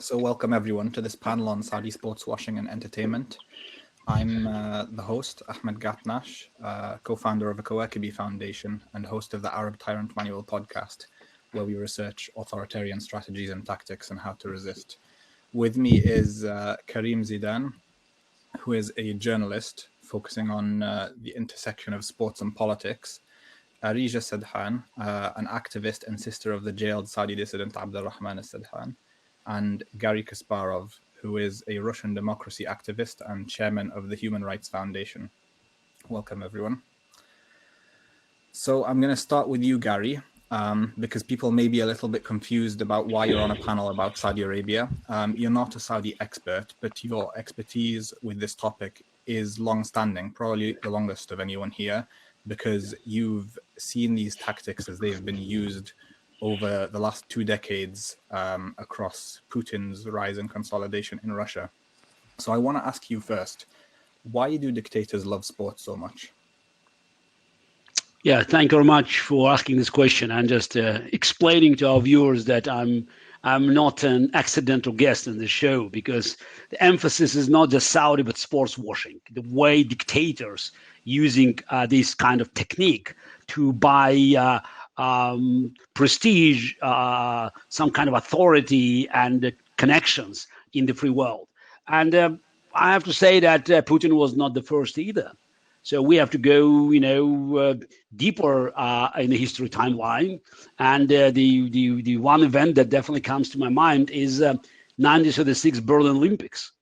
So welcome everyone to this panel on Saudi sports washing and entertainment. I'm the host, Ahmed Gatnash, co-founder of the Kawaakibi Foundation and host of the Arab Tyrant Manual podcast, where we research authoritarian strategies and tactics and how to resist. With me is Karim Zidan, who is a journalist focusing on the intersection of sports and politics, Areej Sadhan, an activist and sister of the jailed Saudi dissident Abdulrahman al-Sadhan, and Garry Kasparov, who is a Russian democracy activist and chairman of the Human Rights Foundation. Welcome, everyone. So I'm going to start with you, Garry, because people may be a little bit confused about why you're on a panel about Saudi Arabia. You're not a Saudi expert, but your expertise with this topic is long-standing, probably the longest of anyone here, because you've seen these tactics as they've been used over the last 2 decades across Putin's rise and consolidation in Russia. So I want to ask you first, why do dictators love sports so much? Yeah, thank you very much for asking this question and just explaining to our viewers that I'm not an accidental guest in the show, because the emphasis is not just Saudi, but sports washing. The way dictators using this kind of technique to buy prestige, some kind of authority and connections in the free world. And I have to say that Putin was not the first either. So we have to go, deeper in the history timeline. And the one event that definitely comes to my mind is 1936 Berlin Olympics.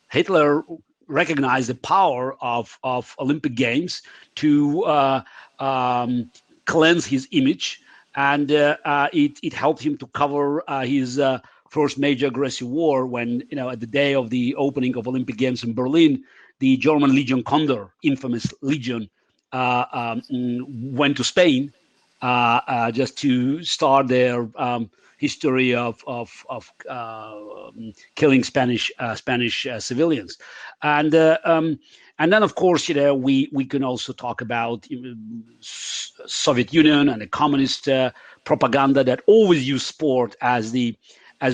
Hitler recognized the power of Olympic Games to cleanse his image, and it helped him to cover his first major aggressive war when, at the day of the opening of Olympic Games in Berlin, the German Legion Condor, infamous Legion, went to Spain just to start their history of killing Spanish civilians, and then of course we can also talk about Soviet Union and the communist propaganda that always used sport as a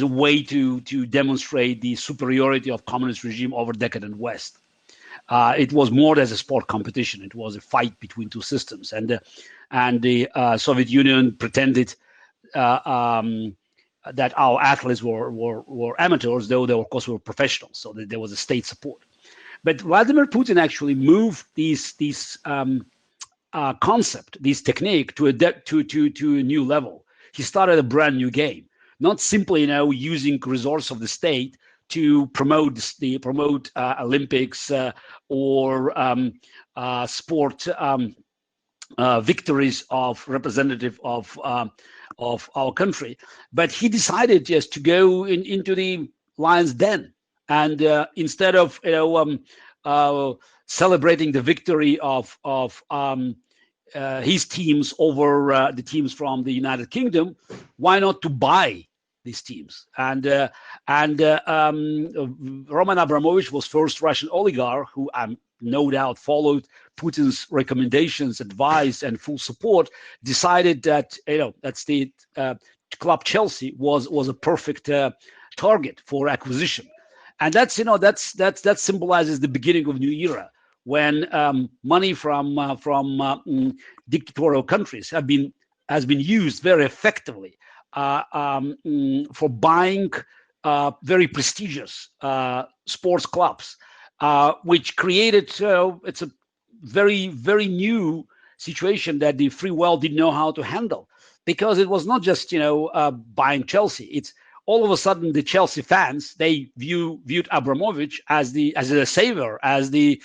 way to demonstrate the superiority of communist regime over decadent West. It was more as a sport competition. It was a fight between two systems, and the Soviet Union pretended that our athletes were amateurs, though they of course were professionals. So that there was a state support. But Vladimir Putin actually moved this concept, this technique, to a new level. He started a brand new game, not simply using resources of the state to promote Olympics or sport victories of representative of our country, but he decided just to go into the lion's den, and instead of celebrating the victory of his teams over the teams from the United Kingdom, why not to buy these teams? And Roman Abramovich was first Russian oligarch who no doubt followed Putin's recommendations, advice, and full support, decided that that's the club Chelsea was a perfect target for acquisition, and that symbolizes the beginning of a new era when money from dictatorial countries has been used very effectively for buying very prestigious sports clubs, which created it's a very, very new situation that the free world didn't know how to handle, because it was not just buying Chelsea. It's all of a sudden the Chelsea fans, they viewed Abramovich as a savior, as the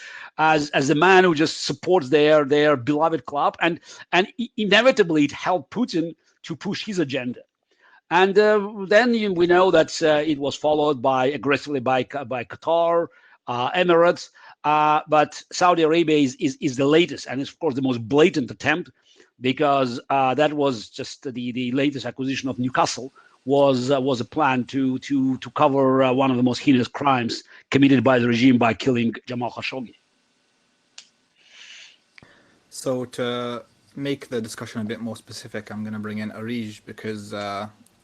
man who just supports their beloved club, and inevitably it helped Putin to push his agenda. And then we know that it was followed aggressively by Qatar, Emirates, but Saudi Arabia is the latest, and it's of course the most blatant attempt, because that was just the latest acquisition of Newcastle was a plan to cover one of the most heinous crimes committed by the regime by killing Jamal Khashoggi. So to make the discussion a bit more specific, I'm going to bring in Areej, because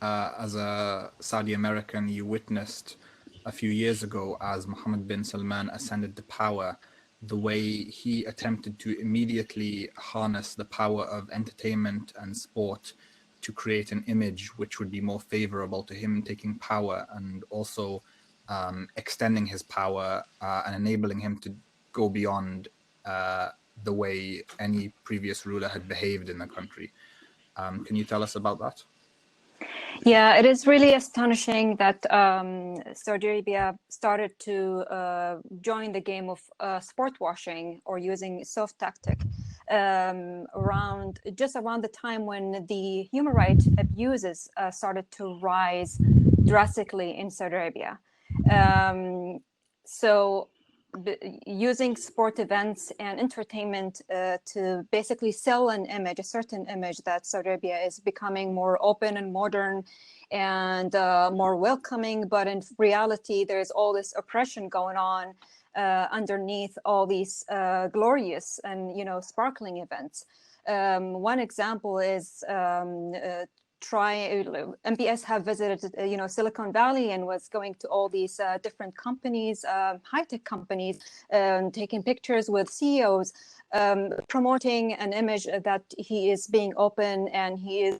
as a Saudi American, you witnessed a few years ago as Mohammed bin Salman ascended to power, the way he attempted to immediately harness the power of entertainment and sport to create an image which would be more favorable to him taking power, and also extending his power and enabling him to go beyond the way any previous ruler had behaved in the country. Can you tell us about that? Yeah, it is really astonishing that Saudi Arabia started to join the game of sport washing, or using soft tactic, around the time when the human rights abuses started to rise drastically in Saudi Arabia. So using sport events and entertainment to basically sell an image, a certain image, that Saudi Arabia is becoming more open and modern and more welcoming. But in reality, there's all this oppression going on underneath all these glorious and, sparkling events. One example is MBS have visited, Silicon Valley, and was going to all these different companies, high-tech companies, taking pictures with CEOs, promoting an image that he is being open and he is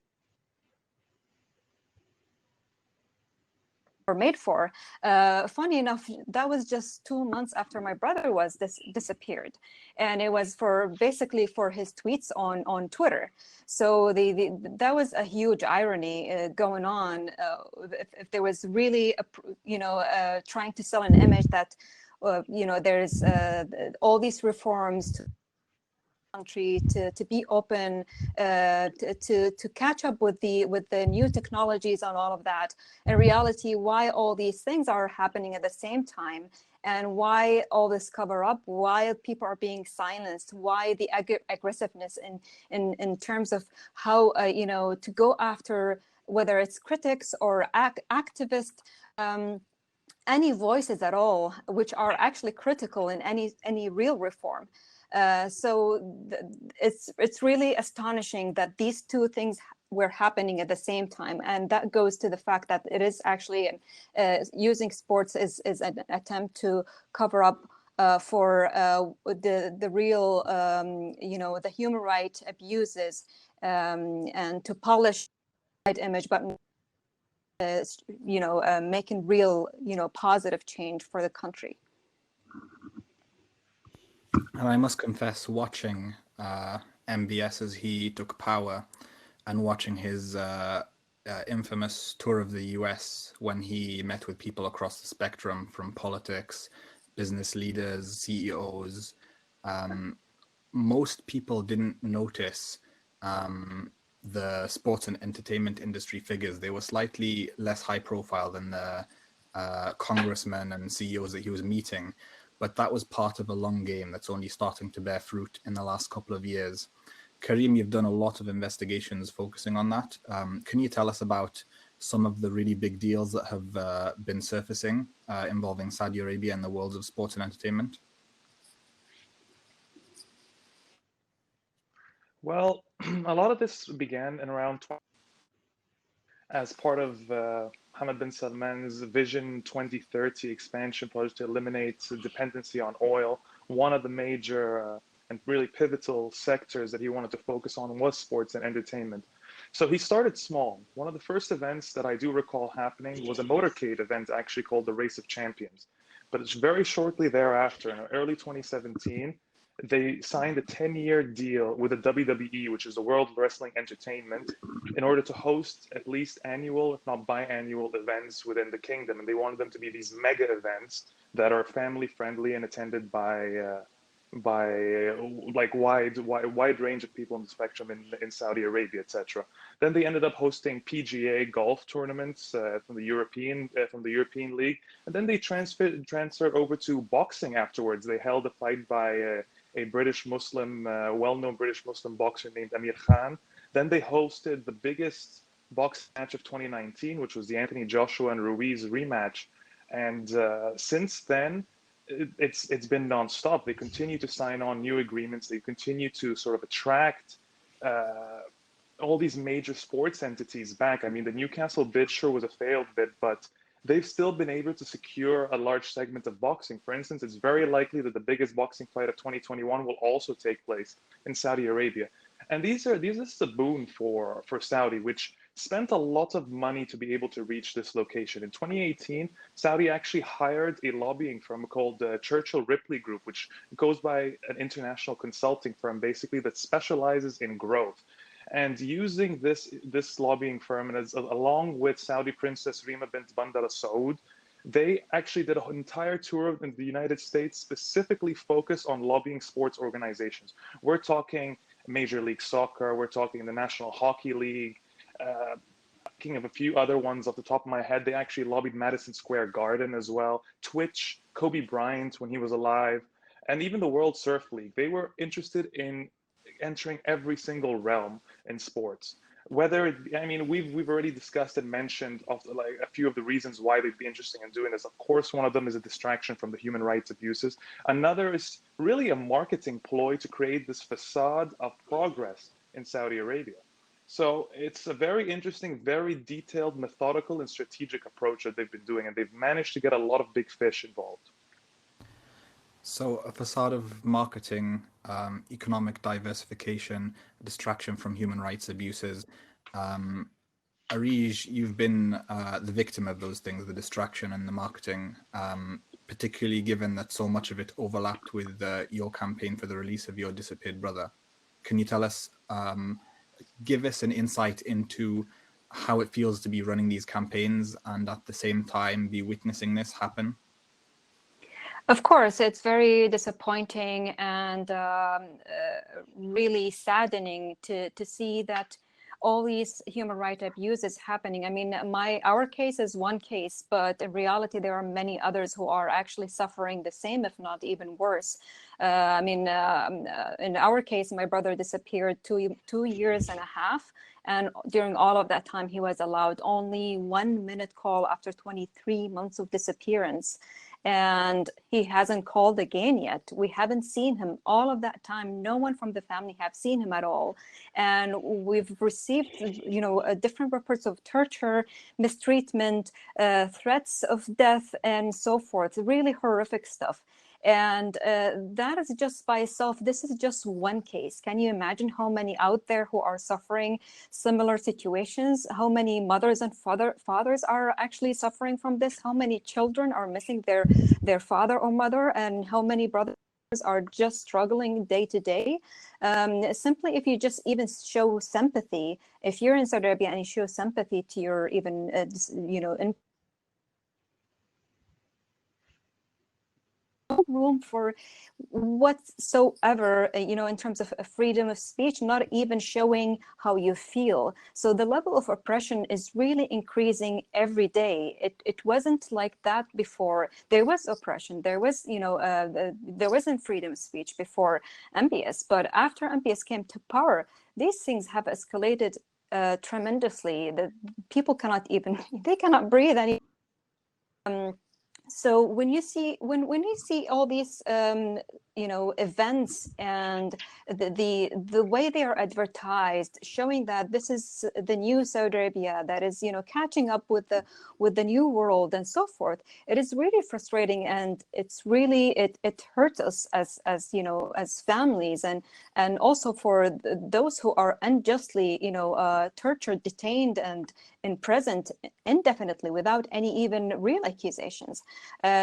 made for. Funny enough, that was just 2 months after my brother was disappeared, and it was basically for his tweets on Twitter. So that was a huge irony going on. If there was really trying to sell an image that there's all these reforms to country to be open, to catch up with the new technologies and all of that. In reality, why all these things are happening at the same time, and why all this cover up, why people are being silenced, why the aggressiveness in terms of how to go after, whether it's critics or activists, any voices at all which are actually critical in any real reform. So it's really astonishing that these two things were happening at the same time, and that goes to the fact that it is actually using sports is an attempt to cover up for the real the human rights abuses, and to polish that image, but making real positive change for the country. And I must confess, watching MBS as he took power, and watching his infamous tour of the US, when he met with people across the spectrum, from politics, business leaders, CEOs, most people didn't notice the sports and entertainment industry figures. They were slightly less high profile than the congressmen and CEOs that he was meeting. But that was part of a long game that's only starting to bear fruit in the last couple of years. Karim, you've done a lot of investigations focusing on that. Can you tell us about some of the really big deals that have been surfacing involving Saudi Arabia and the worlds of sports and entertainment? Well, a lot of this began in around as part of Mohammed bin Salman's Vision 2030 expansion project to eliminate dependency on oil. One of the major and really pivotal sectors that he wanted to focus on was sports and entertainment. So he started small. One of the first events that I do recall happening was a motorcade event actually called the Race of Champions. But it's very shortly thereafter, in early 2017, they signed a 10-year deal with the WWE, which is the World Wrestling Entertainment, in order to host at least annual, if not biannual, events within the kingdom. And they wanted them to be these mega events that are family friendly and attended by like wide range of people on the spectrum in Saudi Arabia, etc. Then they ended up hosting PGA golf tournaments from the European League, and then they transferred over to boxing afterwards. They held a fight by a British Muslim, well-known British Muslim boxer named Amir Khan. Then they hosted the biggest boxing match of 2019, which was the Anthony Joshua and Ruiz rematch. And since then, it's been nonstop. They continue to sign on new agreements. They continue to sort of attract all these major sports entities back. I mean, the Newcastle bid sure was a failed bid, but they've still been able to secure a large segment of boxing. For instance, it's very likely that the biggest boxing fight of 2021 will also take place in Saudi Arabia. And this is a boon for Saudi, which spent a lot of money to be able to reach this location. In 2018, Saudi actually hired a lobbying firm called the Churchill Ripley Group, which goes by an international consulting firm, basically, that specializes in growth. And using this lobbying firm, and along with Saudi Princess Rima bint Bandar Al Saud, they actually did an entire tour in the United States specifically focused on lobbying sports organizations. We're talking Major League Soccer, we're talking the National Hockey League, thinking of a few other ones off the top of my head. They actually lobbied Madison Square Garden as well, Twitch, Kobe Bryant when he was alive, and even the World Surf League. They were interested in entering every single realm in sports. Whether it, I mean, we've already discussed and mentioned like a few of the reasons why they'd be interested in doing this. Of course, one of them is a distraction from the human rights abuses. Another is really a marketing ploy to create this facade of progress in Saudi Arabia. So it's a very interesting, very detailed, methodical, and strategic approach that they've been doing, and they've managed to get a lot of big fish involved. So a facade of marketing, economic diversification, distraction from human rights abuses. Areej, you've been the victim of those things, the distraction and the marketing, particularly given that so much of it overlapped with your campaign for the release of your disappeared brother. Can you tell us, give us an insight into how it feels to be running these campaigns and at the same time be witnessing this happen? Of course, it's very disappointing and really saddening to see that all these human rights abuses happening. I mean, our case is one case, but in reality, there are many others who are actually suffering the same, if not even worse. I mean, in our case, my brother disappeared 2 years and a half. And during all of that time, he was allowed only 1 minute call after 23 months of disappearance. And he hasn't called again yet. We haven't seen him all of that time. No one from the family have seen him at all. And we've received, different reports of torture, mistreatment, threats of death, and so forth. Really horrific stuff. And that is just by itself, this is just one case. Can you imagine how many out there who are suffering similar situations? How many mothers and fathers are actually suffering from this? How many children are missing their father or mother? And how many brothers are just struggling day to day? Simply, if you just even show sympathy, if you're in Saudi Arabia and you show sympathy to your even, room for whatsoever, in terms of freedom of speech, not even showing how you feel. So the level of oppression is really increasing every day. It wasn't like that before. There was oppression. There was, there wasn't freedom of speech before MBS, but after MBS came to power, these things have escalated tremendously. The people cannot even, they cannot breathe anymore. So when you see all these events and the way they are advertised, showing that this is the new Saudi Arabia that is catching up with the new world and so forth, it is really frustrating, and it's really it hurts us as families, and also for those who are unjustly tortured, detained, and imprisoned indefinitely without any even real accusations.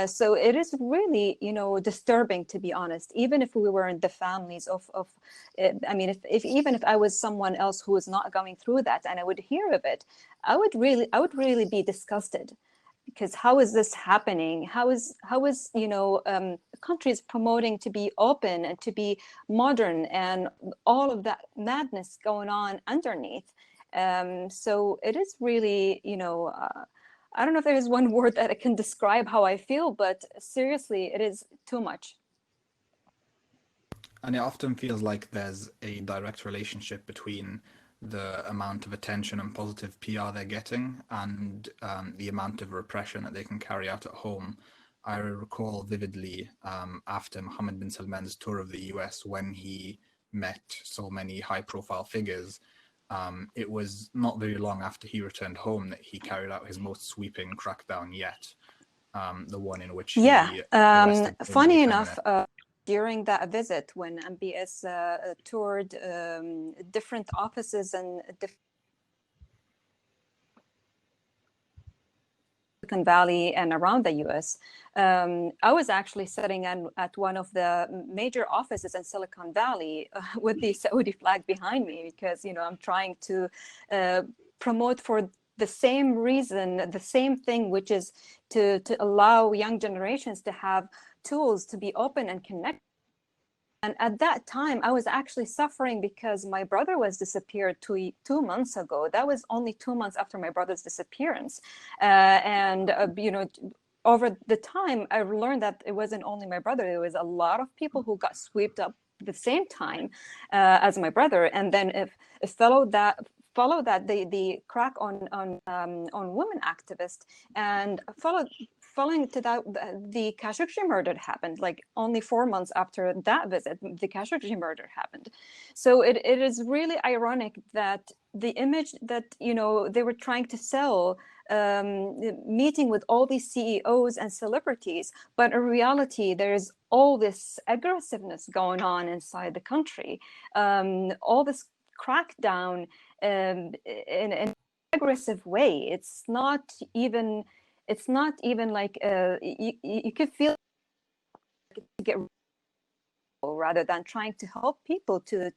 So it is really disturbing, to be honest. Even if we were in the families of I mean, if even if I was someone else who was not going through that and I would hear of it, I would really be disgusted, because how is this happening? How is countries promoting to be open and to be modern, and all of that madness going on underneath? So it is really, I don't know if there is one word that I can describe how I feel, but seriously, it is too much. And it often feels like there's a direct relationship between the amount of attention and positive PR they're getting and the amount of repression that they can carry out at home. I recall vividly after Mohammed bin Salman's tour of the US, when he met so many high-profile figures, it was not very long after he returned home that he carried out his most sweeping crackdown yet, the one in which he arrested funny enough, during that visit when MBS toured different offices and Silicon Valley and around the US, I was actually sitting at one of the major offices in Silicon Valley with the Saudi flag behind me, because, you know, I'm trying to promote for the same reason, the same thing, which is to allow young generations to have tools to be open and connected. And at that time, I was actually suffering because my brother was disappeared 2 months ago. That was only 2 months after my brother's disappearance. You know, over the time, I learned that it wasn't only my brother. There was a lot of people who got swept up at the same time as my brother. And then if followed that the crack on women activists, and following to that, the Khashoggi murder happened. Like only 4 months after that visit, the Khashoggi murder happened. So it is really ironic that the image that, you know, they were trying to sell, meeting with all these CEOs and celebrities, but in reality, there's all this aggressiveness going on inside the country, all this crackdown in an aggressive way. It's not even like you could feel like to get rather than trying to help people to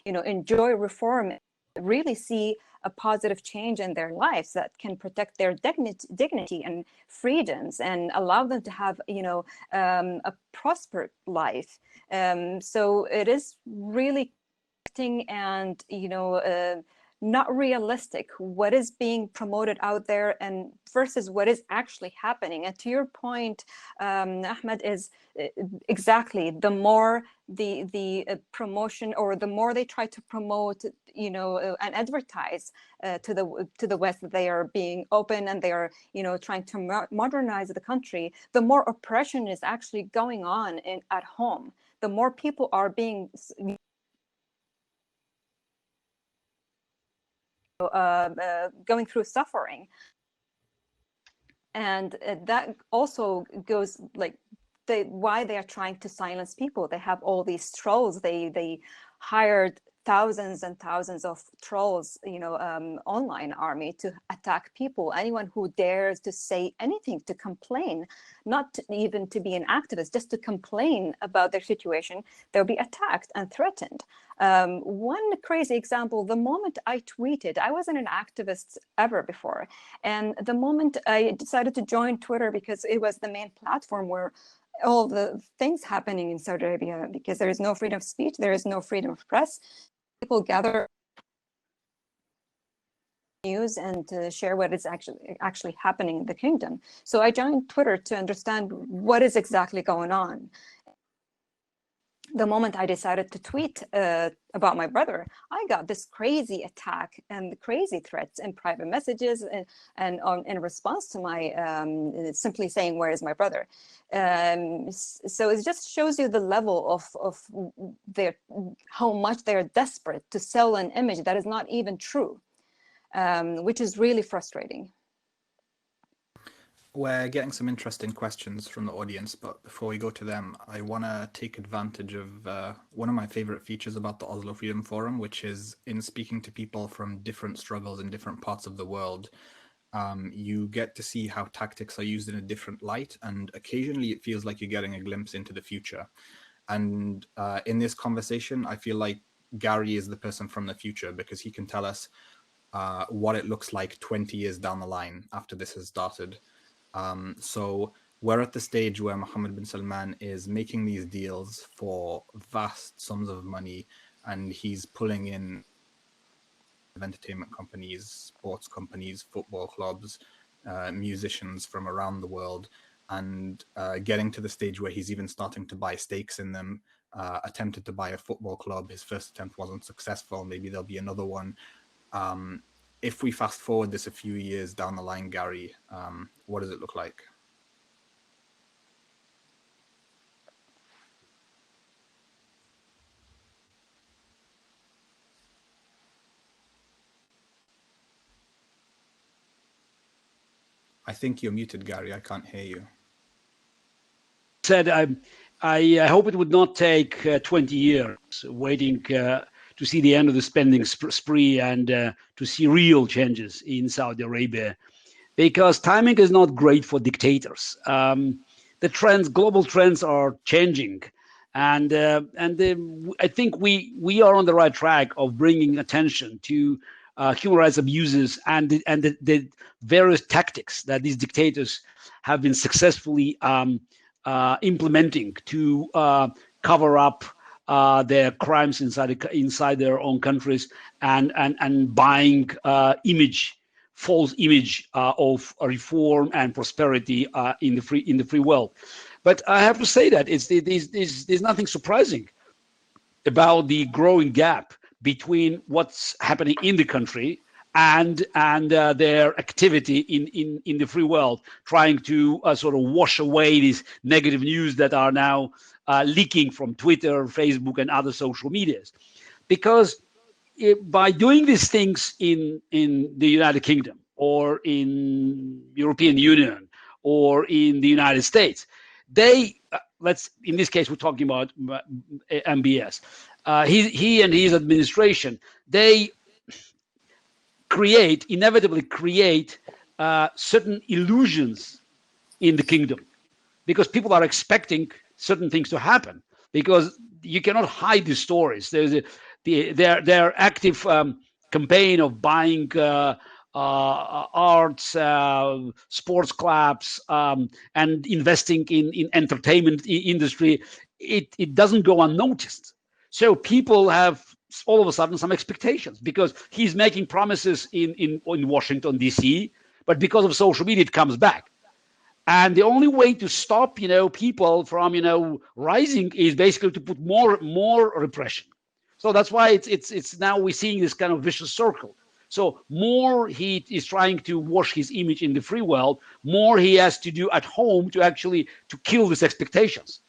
you know, enjoy reform, really see a positive change in their lives that can protect their dignity and freedoms and allow them to have, you know, a prosperous life. So it is really and, you know, not realistic what is being promoted out there and versus what is actually happening. And to your point, Ahmed, is exactly the more the promotion, or the more they try to promote, you know, and advertise to the West that they are being open and they are, you know, trying to modernize the country, the more oppression is actually going on at home. The more people are being going through suffering. And that also goes like why they are trying to silence people. They have all these trolls. They hired thousands and thousands of trolls, you know, online army to attack people. Anyone who dares to say anything, to complain, not even to be an activist, just to complain about their situation, they'll be attacked and threatened. One crazy example, the moment I tweeted, I wasn't an activist ever before. And the moment I decided to join Twitter, because it was the main platform where all the things happening in Saudi Arabia, because there is no freedom of speech, there is no freedom of press. People gather news and to share what is actually happening in the kingdom. So I joined Twitter to understand what is exactly going on. The moment I decided to tweet about my brother, I got this crazy attack and crazy threats and private messages and in response to my simply saying, "Where is my brother?" So it just shows you the level of how much they're desperate to sell an image that is not even true, which is really frustrating. We're getting some interesting questions from the audience, but before we go to them, I want to take advantage of one of my favorite features about the Oslo Freedom Forum, which is in speaking to people from different struggles in different parts of the world. You get to see how tactics are used in a different light, and occasionally it feels like you're getting a glimpse into the future. And in this conversation, I feel like Garry is the person from the future, because he can tell us what it looks like 20 years down the line after this has started. So we're at the stage where Mohammed bin Salman is making these deals for vast sums of money, and he's pulling in entertainment companies, sports companies, football clubs, musicians from around the world, and getting to the stage where he's even starting to buy stakes in them, attempted to buy a football club. His first attempt wasn't successful. Maybe there'll be another one. If we fast forward this a few years down the line, Garry, what does it look like? I think you're muted, Gary. I can't hear you. Said I hope it would not take 20 years waiting to see the end of the spending spree and to see real changes in Saudi Arabia, because timing is not great for dictators. The global trends are changing, and I think we are on the right track of bringing attention to human rights abuses and the various tactics that these dictators have been successfully implementing to cover up their crimes inside their own countries and buying false image of reform and prosperity in the free world. But I have to say that there's nothing surprising about the growing gap between what's happening in the country and their activity in the free world, trying to sort of wash away these negative news that are now leaking from Twitter, Facebook, and other social medias. Because by doing these things in the United Kingdom or in European Union or in the United States, they in this case we're talking about MBS. He and his administration, they inevitably create certain illusions in the kingdom, because people are expecting certain things to happen, because you cannot hide these stories. There's their active campaign of buying arts, sports clubs, and investing in entertainment industry. It doesn't go unnoticed. So people have all of a sudden some expectations, because he's making promises in Washington, D.C., but because of social media, it comes back. And the only way to stop, people from, rising is basically to put more repression. So that's why it's now we're seeing this kind of vicious circle. So more he is trying to wash his image in the free world, more he has to do at home to kill these expectations.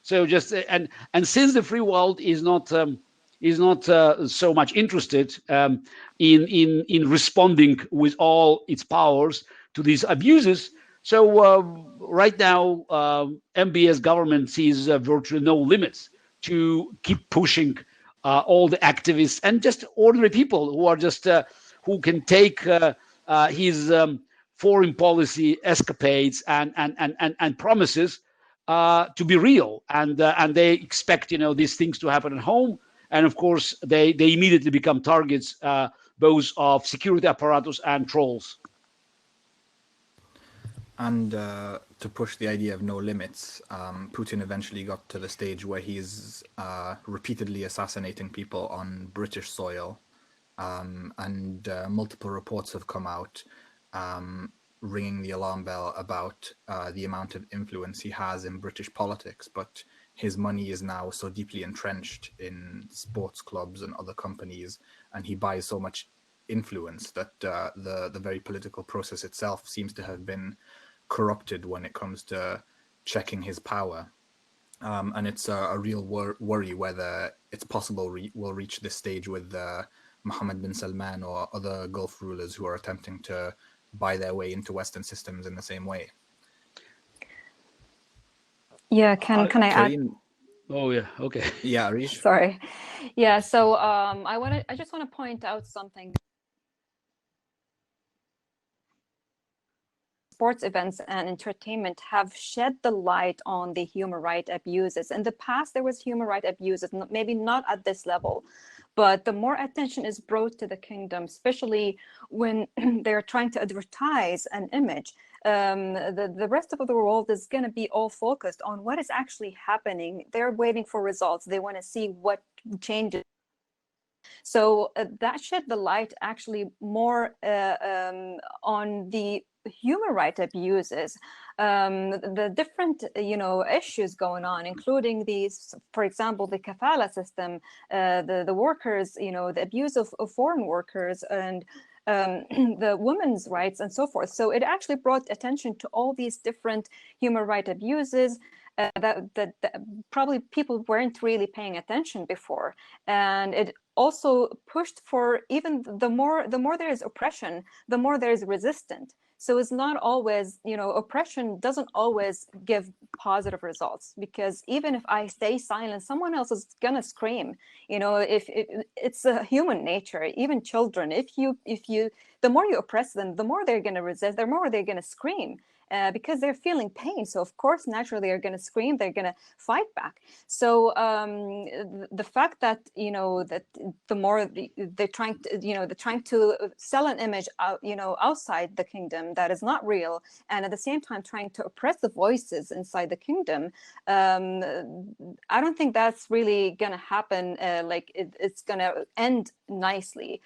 So and since the free world is not so much interested in responding with all its powers to these abuses, so right now MBS government sees virtually no limits to keep pushing all the activists and just ordinary people who are just who can take his foreign policy escapades and promises to be real, and they expect these things to happen at home, and of course they immediately become targets both of security apparatus and trolls. And to push the idea of no limits, Putin eventually got to the stage where he's repeatedly assassinating people on British soil, and multiple reports have come out ringing the alarm bell about the amount of influence he has in British politics. But his money is now so deeply entrenched in sports clubs and other companies, and he buys so much influence that the very political process itself seems to have been corrupted when it comes to checking his power. And it's a real worry whether it's possible we'll reach this stage with Mohammed bin Salman or other Gulf rulers who are attempting to buy their way into Western systems in the same way. Yeah, can I add? Oh yeah, okay. Yeah, Areej. Sorry. Yeah, so I just want to point out something. Sports events and entertainment have shed the light on the human rights abuses. In the past, there was human rights abuses, maybe not at this level, but the more attention is brought to the kingdom, especially when they're trying to advertise an image, the rest of the world is going to be all focused on what is actually happening. They're waiting for results. They want to see what changes. So that shed the light actually more on the human rights abuses, the different issues going on, including these, for example, the kafala system, the workers, the abuse of foreign workers, and the women's rights and so forth. So it actually brought attention to all these different human rights abuses that probably people weren't really paying attention before, and it also pushed for even the more there is oppression, the more there is resistance. So it's not always, oppression doesn't always give positive results, because even if I stay silent, someone else is gonna scream. If it's a human nature, even children, the more you oppress them, the more they're gonna resist, the more they're gonna scream. Because they're feeling pain. So of course, naturally, they're going to scream. They're going to fight back. So the fact that that the more they're trying to they're trying to sell an image out outside the kingdom that is not real, and at the same time trying to oppress the voices inside the kingdom. I don't think that's really going to happen. It's going to end nicely.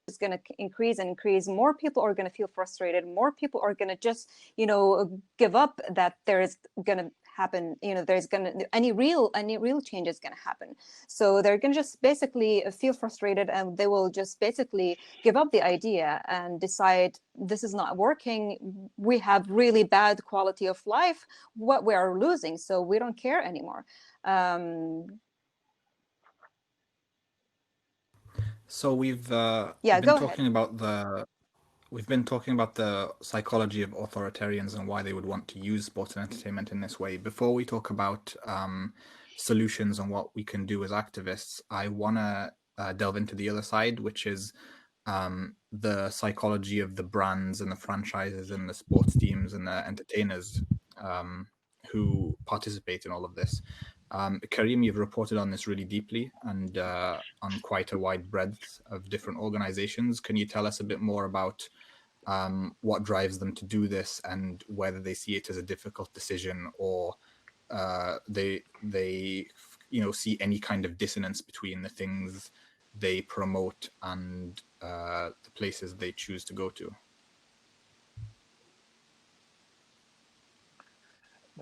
Is going to increase and increase. More people are going to feel frustrated. More people are going to just, give up that there is going to happen. There's going to any real change is going to happen. So they're going to just basically feel frustrated, and they will just basically give up the idea and decide this is not working. We have really bad quality of life. What we are losing, so we don't care anymore. So we've Yeah, been go talking about we've been talking about the psychology of authoritarians and why they would want to use sports and entertainment in this way. Before we talk about solutions and what we can do as activists, I want to delve into the other side, which is the psychology of the brands and the franchises and the sports teams and the entertainers who participate in all of this. Karim, you've reported on this really deeply and on quite a wide breadth of different organizations. Can you tell us a bit more about what drives them to do this, and whether they see it as a difficult decision, or they see any kind of dissonance between the things they promote and the places they choose to go to?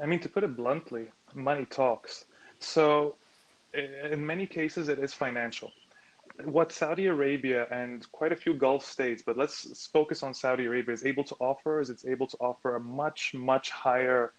I mean, to put it bluntly, money talks. So in many cases, it is financial. What Saudi Arabia and quite a few Gulf states, but let's focus on Saudi Arabia, is able to offer it's able to offer a much, much higher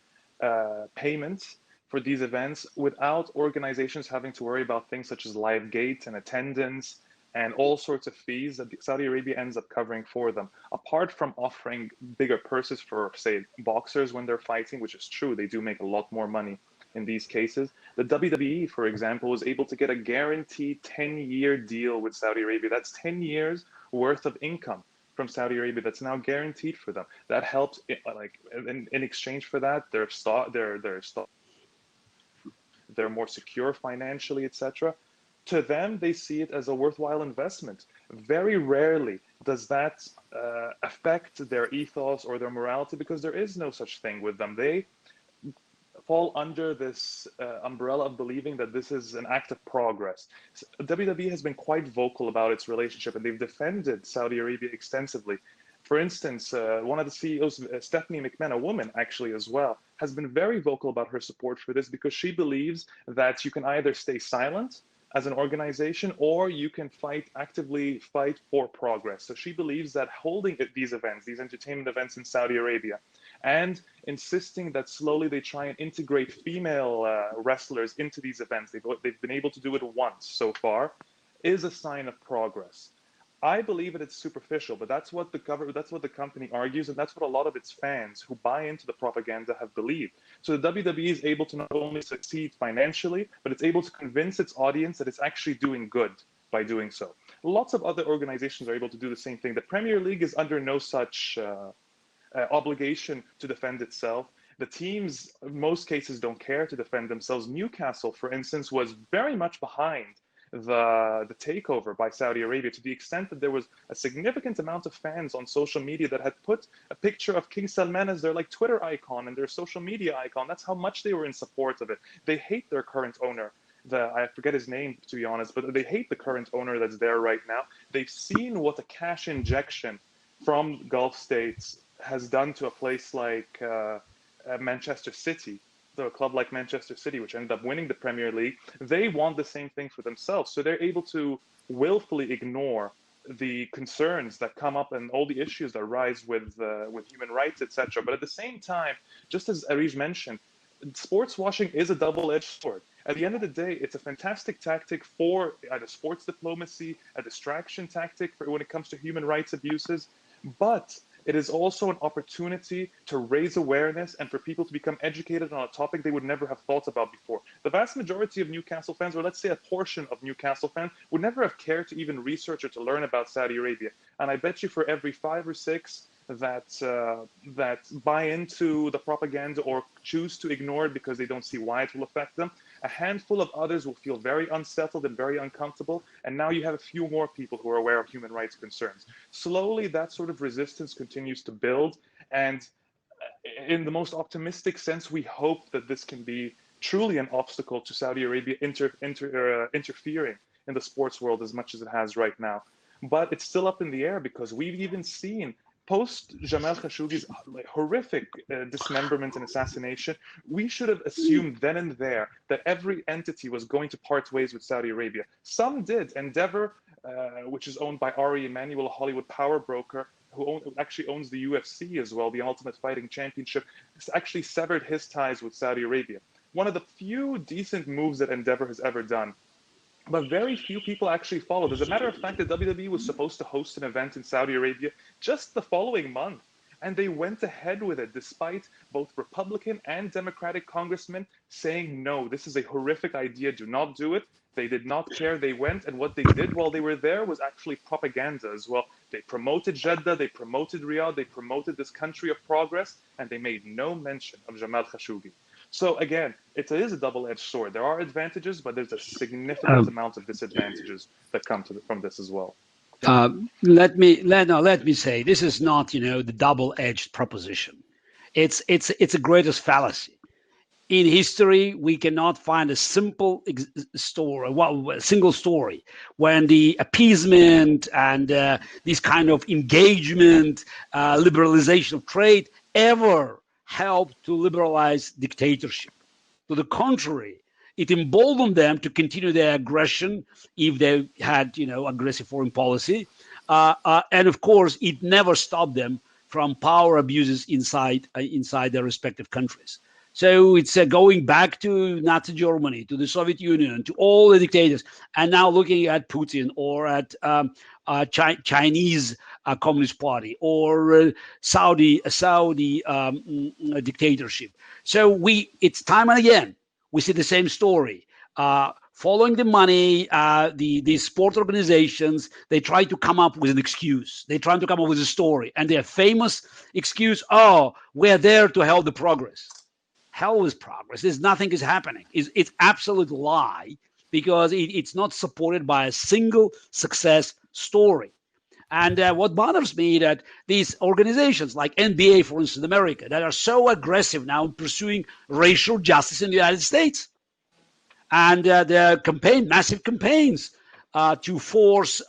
payments for these events without organizations having to worry about things such as live gate and attendance and all sorts of fees that Saudi Arabia ends up covering for them. Apart from offering bigger purses for, say, boxers when they're fighting, which is true, they do make a lot more money in these cases. The WWE, for example, was able to get a guaranteed 10-year deal with Saudi Arabia. That's 10 years worth of income from Saudi Arabia that's now guaranteed for them. That helps, in exchange for that, they're more secure financially, etc. To them, they see it as a worthwhile investment. Very rarely does that affect their ethos or their morality, because there is no such thing with them. They fall under this umbrella of believing that this is an act of progress. WWE has been quite vocal about its relationship, and they've defended Saudi Arabia extensively. For instance, one of the CEOs, Stephanie McMahon, a woman actually as well, has been very vocal about her support for this, because she believes that you can either stay silent as an organization, or you can actively fight for progress. So she believes that holding these events, these entertainment events in Saudi Arabia, and insisting that slowly they try and integrate female wrestlers into these events, they've been able to do it once so far, is a sign of progress. I believe that it's superficial, but that's what the company argues, and that's what a lot of its fans who buy into the propaganda have believed. So the WWE is able to not only succeed financially, but it's able to convince its audience that it's actually doing good by doing so. Lots of other organizations are able to do the same thing. The Premier League is under no such obligation to defend itself. The teams, in most cases, don't care to defend themselves. Newcastle, for instance, was very much behind the takeover by Saudi Arabia, to the extent that there was a significant amount of fans on social media that had put a picture of King Salman as their Twitter icon and their social media icon. That's how much they were in support of it. They hate their current owner. I forget his name, to be honest, but they hate the current owner that's there right now. They've seen what a cash injection from Gulf states has done to a place like Manchester City, a club like Manchester City, which ended up winning the Premier League. They want the same thing for themselves. So they're able to willfully ignore the concerns that come up and all the issues that rise with human rights, etc. But at the same time, just as Areej mentioned, sports washing is a double-edged sword. At the end of the day, it's a fantastic tactic for either sports diplomacy, a distraction tactic for when it comes to human rights abuses. But it is also an opportunity to raise awareness and for people to become educated on a topic they would never have thought about before. The vast majority of Newcastle fans, or let's say a portion of Newcastle fans, would never have cared to even research or to learn about Saudi Arabia. And I bet you for every 5 or 6 that buy into the propaganda or choose to ignore it because they don't see why it will affect them, a handful of others will feel very unsettled and very uncomfortable, and now you have a few more people who are aware of human rights concerns. Slowly, that sort of resistance continues to build, and in the most optimistic sense, we hope that this can be truly an obstacle to Saudi Arabia interfering in the sports world as much as it has right now. But it's still up in the air because we've even seen post Jamal Khashoggi's horrific dismemberment and assassination, we should have assumed then and there that every entity was going to part ways with Saudi Arabia. Some did. Endeavor, which is owned by Ari Emanuel, a Hollywood power broker, who actually owns the UFC as well, the Ultimate Fighting Championship, actually severed his ties with Saudi Arabia. One of the few decent moves that Endeavor has ever done. But very few people actually followed. As a matter of fact, the WWE was supposed to host an event in Saudi Arabia just the following month. And they went ahead with it despite both Republican and Democratic congressmen saying, no, this is a horrific idea, do not do it. They did not care, they went, and what they did while they were there was actually propaganda as well. They promoted Jeddah, they promoted Riyadh, they promoted this country of progress, and they made no mention of Jamal Khashoggi. So again, it is a double-edged sword. There are advantages, but there's a significant amount of disadvantages that come from this as well. Let me say, this is not, the double-edged proposition. It's a greatest fallacy. In history, we cannot find a simple story, a single story, when the appeasement and this kind of engagement, liberalization of trade ever helped to liberalize dictatorship. To the contrary, it emboldened them to continue their aggression if they had, aggressive foreign policy. And of course, it never stopped them from power abuses inside their respective countries. So it's going back to Nazi Germany, to the Soviet Union, to all the dictators, and now looking at Putin or at Chinese Communist Party or Saudi dictatorship. So it's time and again we see the same story. Following the money, these sport organizations, they try to come up with an excuse. They try to come up with a story, and their famous excuse: "Oh, we're there to help the progress." Hell is progress. There's nothing is happening. It's absolute lie because it's not supported by a single success story. And what bothers me that these organizations like NBA, for instance, in America, that are so aggressive now in pursuing racial justice in the United States, and their massive campaigns to force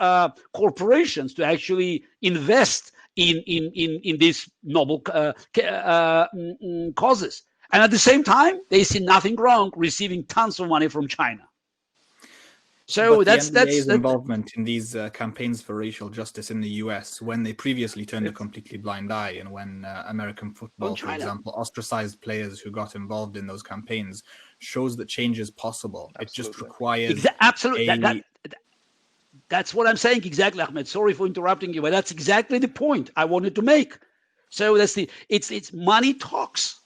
corporations to actually invest in these noble causes. And at the same time, they see nothing wrong receiving tons of money from China. So but that's the NBA's involvement in these campaigns for racial justice in the US, when they previously turned a completely blind eye, and when American football, for example, ostracized players who got involved in those campaigns, shows that change is possible. Absolutely. It just requires absolutely. That's what I'm saying exactly, Ahmed. Sorry for interrupting you, but that's exactly the point I wanted to make. So it's money talks.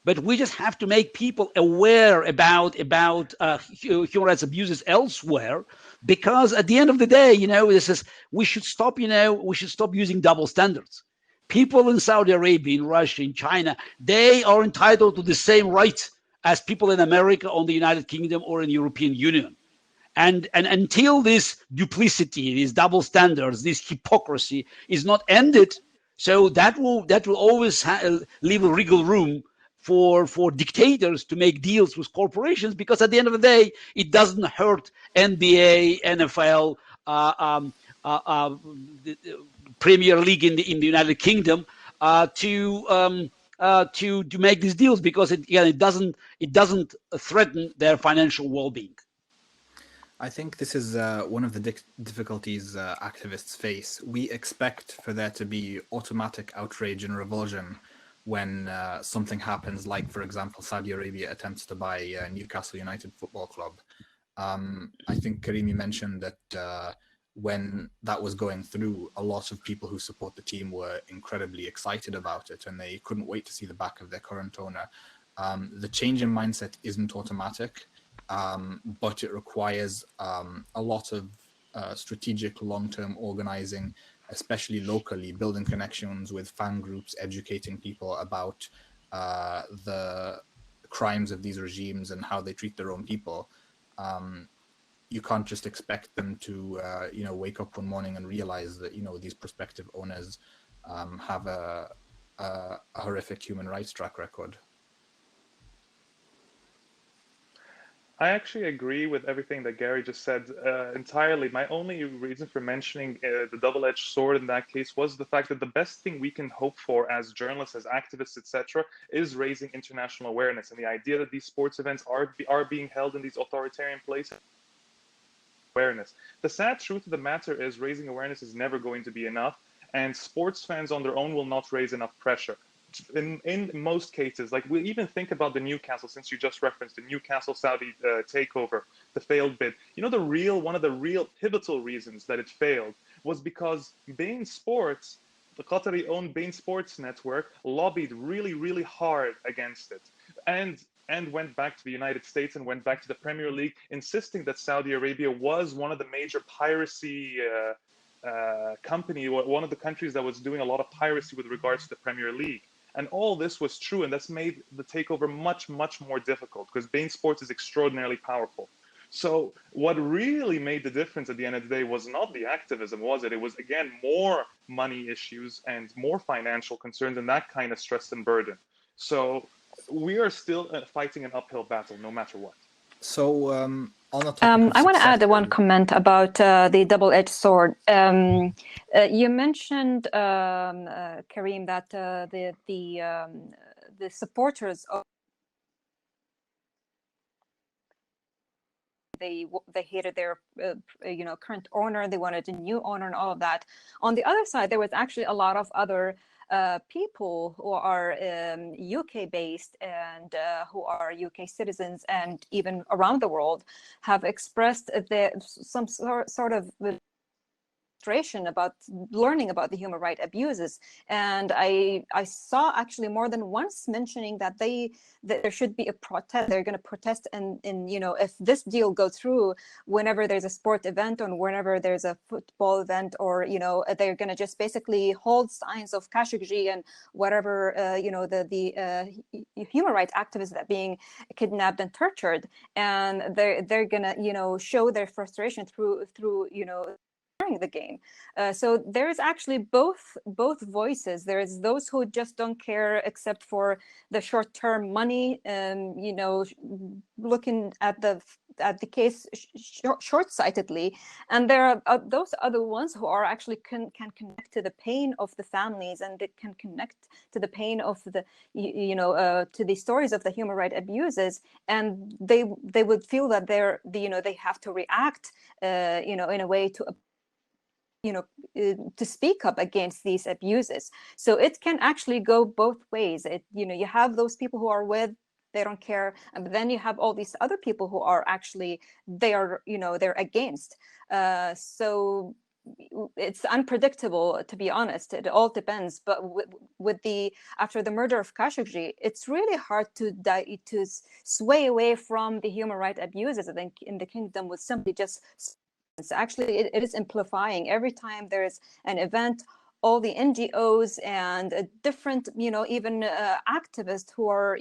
But we just have to make people aware about human rights abuses elsewhere, because at the end of the day, we should stop using double standards. People in Saudi Arabia, in Russia, in China, they are entitled to the same rights as people in America, or the United Kingdom, or in the European Union. And until this duplicity, these double standards, this hypocrisy is not ended, so that will always leave a wiggle room for dictators to make deals with corporations, because at the end of the day, it doesn't hurt NBA, NFL, the Premier League in the United Kingdom to make these deals, because it doesn't threaten their financial well-being. I think this is one of the difficulties activists face. We expect for there to be automatic outrage and revulsion when something happens, like, for example, Saudi Arabia attempts to buy Newcastle United Football Club. I think, Karim, you mentioned that when that was going through, a lot of people who support the team were incredibly excited about it, and they couldn't wait to see the back of their current owner. The change in mindset isn't automatic, but it requires a lot of strategic long-term organizing, especially locally, building connections with fan groups, educating people about the crimes of these regimes and how they treat their own people. You can't just expect them to, wake up one morning and realize that, these prospective owners have a horrific human rights track record. I actually agree with everything that Gary just said entirely. My only reason for mentioning the double-edged sword in that case was the fact that the best thing we can hope for as journalists, as activists, etc., is raising international awareness, and the idea that these sports events are being held in these authoritarian places. Awareness. The sad truth of the matter is raising awareness is never going to be enough, and sports fans on their own will not raise enough pressure. In most cases, like we even think about the Newcastle, since you just referenced the Newcastle Saudi takeover, the failed bid. One of the real pivotal reasons that it failed was because Bein Sports, the Qatari-owned Bein Sports network, lobbied really, really hard against it, and went back to the United States and went back to the Premier League, insisting that Saudi Arabia was one of the major piracy company, one of the countries that was doing a lot of piracy with regards to the Premier League. And all this was true, and that's made the takeover much, much more difficult because Bein Sports is extraordinarily powerful. So what really made the difference at the end of the day was not the activism, was it? It was, again, more money issues and more financial concerns and that kind of stress and burden. So we are still fighting an uphill battle, no matter what. So on the topic I want to add one comment about the double-edged sword. You mentioned, Karim, that the supporters of they hated their current owner. They wanted a new owner and all of that. On the other side, there was actually a lot of other people who are UK based and who are UK citizens and even around the world have expressed some sort of frustration about learning about the human rights abuses. And I saw actually more than once mentioning that there should be a protest. They're going to protest, and if this deal goes through, whenever there's a sport event or whenever there's a football event, or they're going to just basically hold signs of Khashoggi and whatever the human rights activists that are being kidnapped and tortured, and they're going to show their frustration through the game. So there is actually both voices. There is those who just don't care except for the short-term money, looking at the case short-sightedly, and there are those other ones who are actually can connect to the pain of the families, and they can connect to the pain of the to the stories of the human rights abuses, and they would feel that they have to react in a way to speak up against these abuses. So it can actually go both ways. You have those people who are they don't care, and then you have all these other people who are actually they're against. So it's unpredictable, to be honest. It all depends. But after the murder of Khashoggi, it's really hard to sway away from the human rights abuses. I think in the kingdom would simply just. Actually, it is amplifying every time there is an event. All the NGOs and different, even activists who are,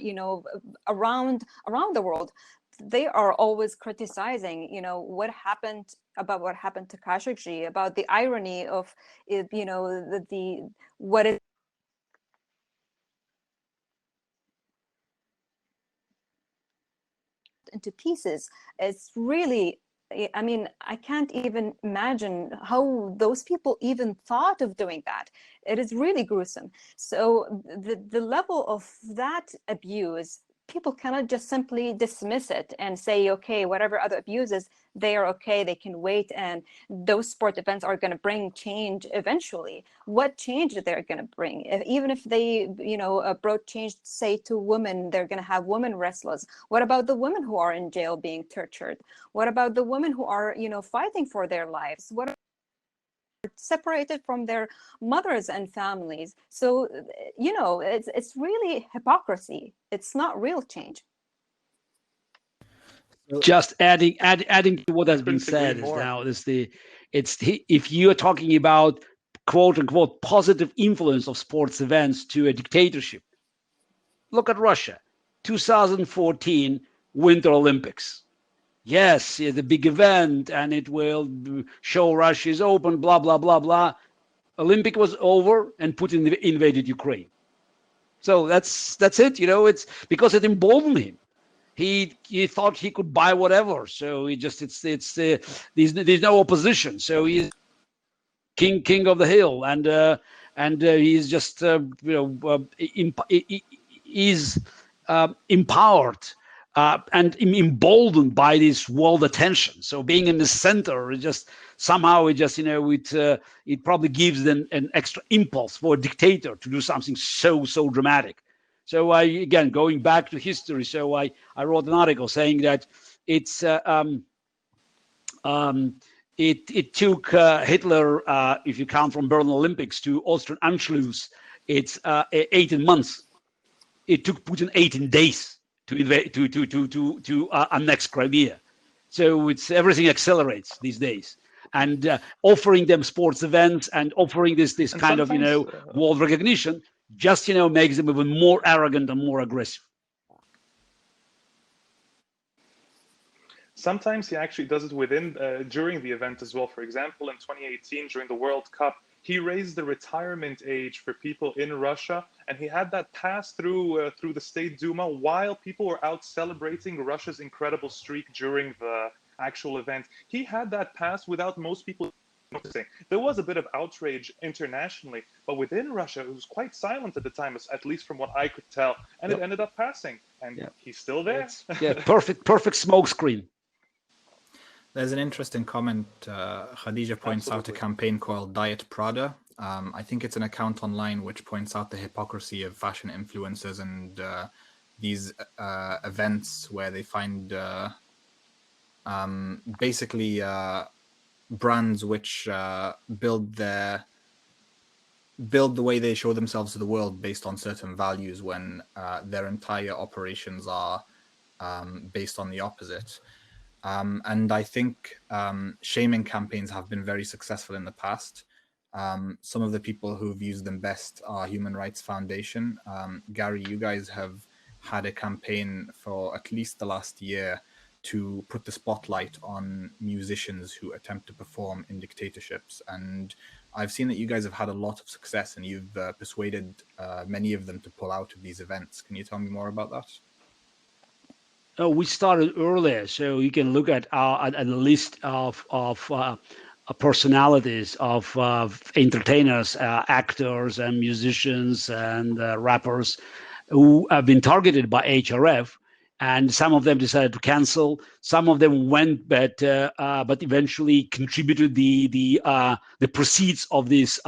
around the world, they are always criticizing, what happened to Khashoggi, about the irony of, what is into pieces. It's really. I mean, I can't even imagine how those people even thought of doing that. It is really gruesome. So the level of that abuse, people cannot just simply dismiss it and say, okay, whatever other abuses, they are okay, they can wait, and those sport events are going to bring change eventually. What change they're going to bring? Even if they, brought change, say, to women, they're going to have women wrestlers. What about the women who are in jail being tortured? What about the women who are, fighting for their lives? What separated from their mothers and families. So, it's really hypocrisy. It's not real change. Just adding to what has been said is now if you are talking about quote unquote positive influence of sports events to a dictatorship, look at Russia, 2014 Winter Olympics. Yes, the big event, and it will show Russia is open, blah, blah, blah, blah. Olympic was over and Putin invaded Ukraine. So that's it. It's because it emboldened him. He thought he could buy whatever. So there's no opposition. So he's king of the hill, and he's just is empowered and emboldened by this world attention. So being in the center, it probably gives them an extra impulse for a dictator to do something so dramatic. So again, going back to history, so I wrote an article saying that it took Hitler, if you count from Berlin Olympics to Austrian Anschluss, it's 18 months. It took Putin 18 days to invade, to annex Crimea. So everything accelerates these days, and offering them sports events and offering this kind of world recognition just makes them even more arrogant and more aggressive. Sometimes he actually does it during the event as well. For example, in 2018 during the World Cup, he raised the retirement age for people in Russia, and he had that pass through the State Duma while people were out celebrating Russia's incredible streak during the actual event. He had that pass without most people noticing. There was a bit of outrage internationally, but within Russia, it was quite silent at the time, at least from what I could tell. And It ended up passing, and he's still there. Perfect smokescreen. There's an interesting comment. Khadija points out a campaign called Diet Prada. I think it's an account online which points out the hypocrisy of fashion influencers and these events where they find basically brands which build the way they show themselves to the world based on certain values when their entire operations are based on the opposite. And I think shaming campaigns have been very successful in the past. Some of the people who've used them best are Human Rights Foundation. Gary, you guys have had a campaign for at least the last year to put the spotlight on musicians who attempt to perform in dictatorships. And I've seen that you guys have had a lot of success and you've persuaded many of them to pull out of these events. Can you tell me more about that? Oh, we started earlier, so you can look at a list of personalities, of entertainers, actors, and musicians, and rappers who have been targeted by HRF, and some of them decided to cancel. Some of them went, but eventually contributed the proceeds of these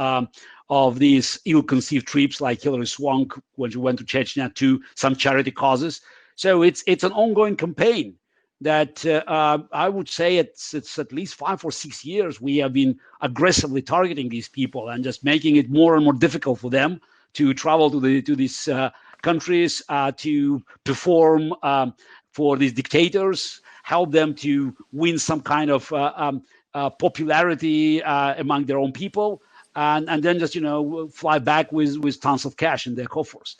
ill-conceived trips, like Hilary Swank when she went to Chechnya, to some charity causes. So it's an ongoing campaign that I would say it's at least 5 or 6 years we have been aggressively targeting these people and just making it more and more difficult for them to travel to these countries, to perform for these dictators, help them to win some kind of popularity among their own people, and then just fly back with tons of cash in their coffers.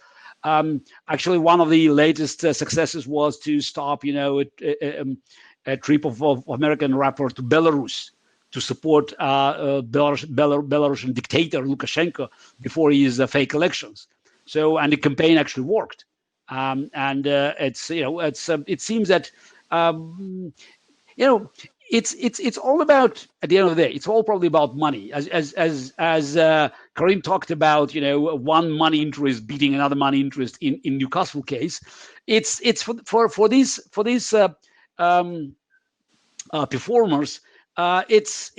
Actually, one of the latest successes was to stop, a trip of American rapper to Belarus to support Belarusian dictator Lukashenko before his fake elections. So, and the campaign actually worked. It seems that it's all about, at the end of the day, it's all probably about money. As Karim talked about, one money interest beating another money interest in Newcastle case. It's for these performers. It's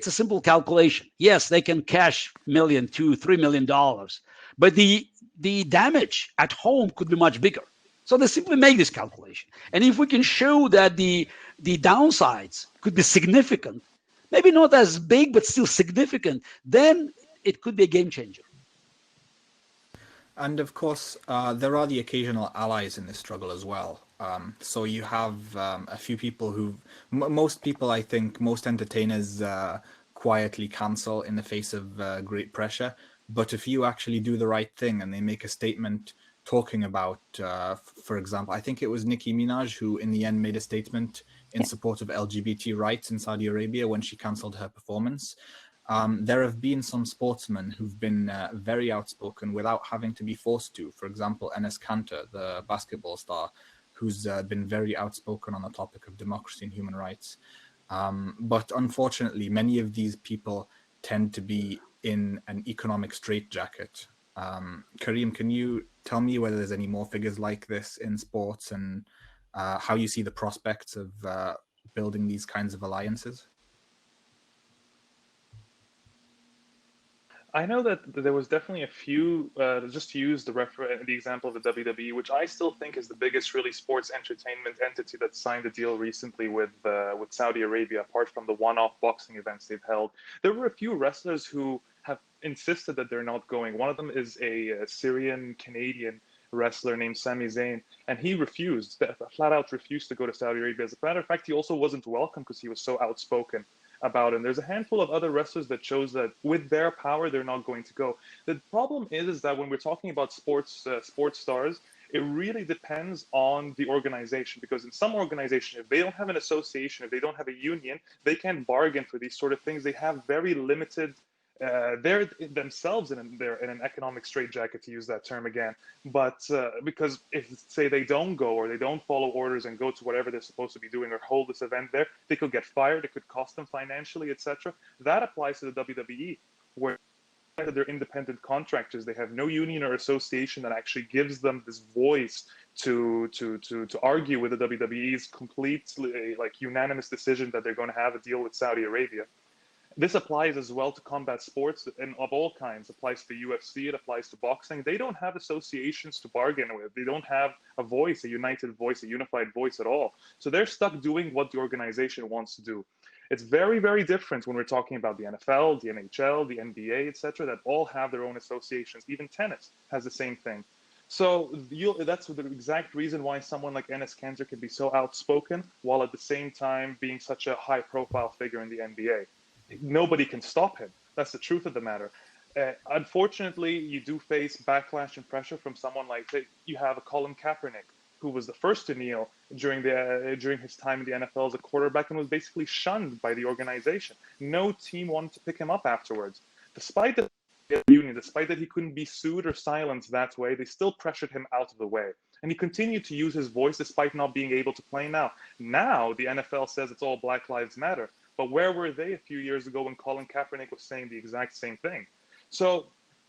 a simple calculation. Yes, they can cash $1 million, $2 million, $3 million, but the damage at home could be much bigger. So they simply make this calculation. And if we can show that the downsides could be significant, maybe not as big, but still significant, then it could be a game changer. And of course, there are the occasional allies in this struggle as well. So you have a few people who, most people, I think, most entertainers quietly cancel in the face of great pressure. But if you actually do the right thing and they make a statement talking about, for example, I think it was Nicki Minaj who in the end made a statement in support of LGBT rights in Saudi Arabia when she cancelled her performance. There have been some sportsmen who've been very outspoken without having to be forced to. For example, Enes Kanter, the basketball star, who's been very outspoken on the topic of democracy and human rights. But unfortunately, many of these people tend to be in an economic straitjacket. Karim, can you tell me whether there's any more figures like this in sports and how you see the prospects of building these kinds of alliances? I know that there was definitely a few, just to use the example of the WWE, which I still think is the biggest really sports entertainment entity that signed a deal recently with Saudi Arabia, apart from the one-off boxing events they've held. There were a few wrestlers who have insisted that they're not going. One of them is a Syrian-Canadian wrestler named Sami Zayn, and he refused, flat out refused to go to Saudi Arabia. As a matter of fact, he also wasn't welcome because he was so outspoken about it. And there's a handful of other wrestlers that chose that with their power, they're not going to go. The problem is that when we're talking about sports stars, it really depends on the organization, because in some organization, if they don't have an association, if they don't have a union, they can't bargain for these sort of things. They have very limited, they're themselves in an economic straitjacket, to use that term again. But because if, say, they don't go or they don't follow orders and go to whatever they're supposed to be doing or hold this event there, they could get fired, it could cost them financially, etc. That applies to the WWE, where they're independent contractors. They have no union or association that actually gives them this voice to argue with the WWE's completely unanimous decision that they're going to have a deal with Saudi Arabia. This applies as well to combat sports and of all kinds. It applies to UFC, it applies to boxing. They don't have associations to bargain with. They don't have a voice, a united voice, a unified voice at all. So they're stuck doing what the organization wants to do. It's very, very different when we're talking about the NFL, the NHL, the NBA, etc., that all have their own associations. Even tennis has the same thing. So that's the exact reason why someone like Enes Kanter can be so outspoken while at the same time being such a high-profile figure in the NBA. Nobody can stop him. That's the truth of the matter. Unfortunately, you do face backlash and pressure from someone like, you have a Colin Kaepernick, who was the first to kneel during his time in the NFL as a quarterback and was basically shunned by the organization. No team wanted to pick him up afterwards. Despite the union, despite that he couldn't be sued or silenced that way, they still pressured him out of the way. And he continued to use his voice despite not being able to play now. Now the NFL says it's all Black Lives Matter. But where were they a few years ago when Colin Kaepernick was saying the exact same thing? So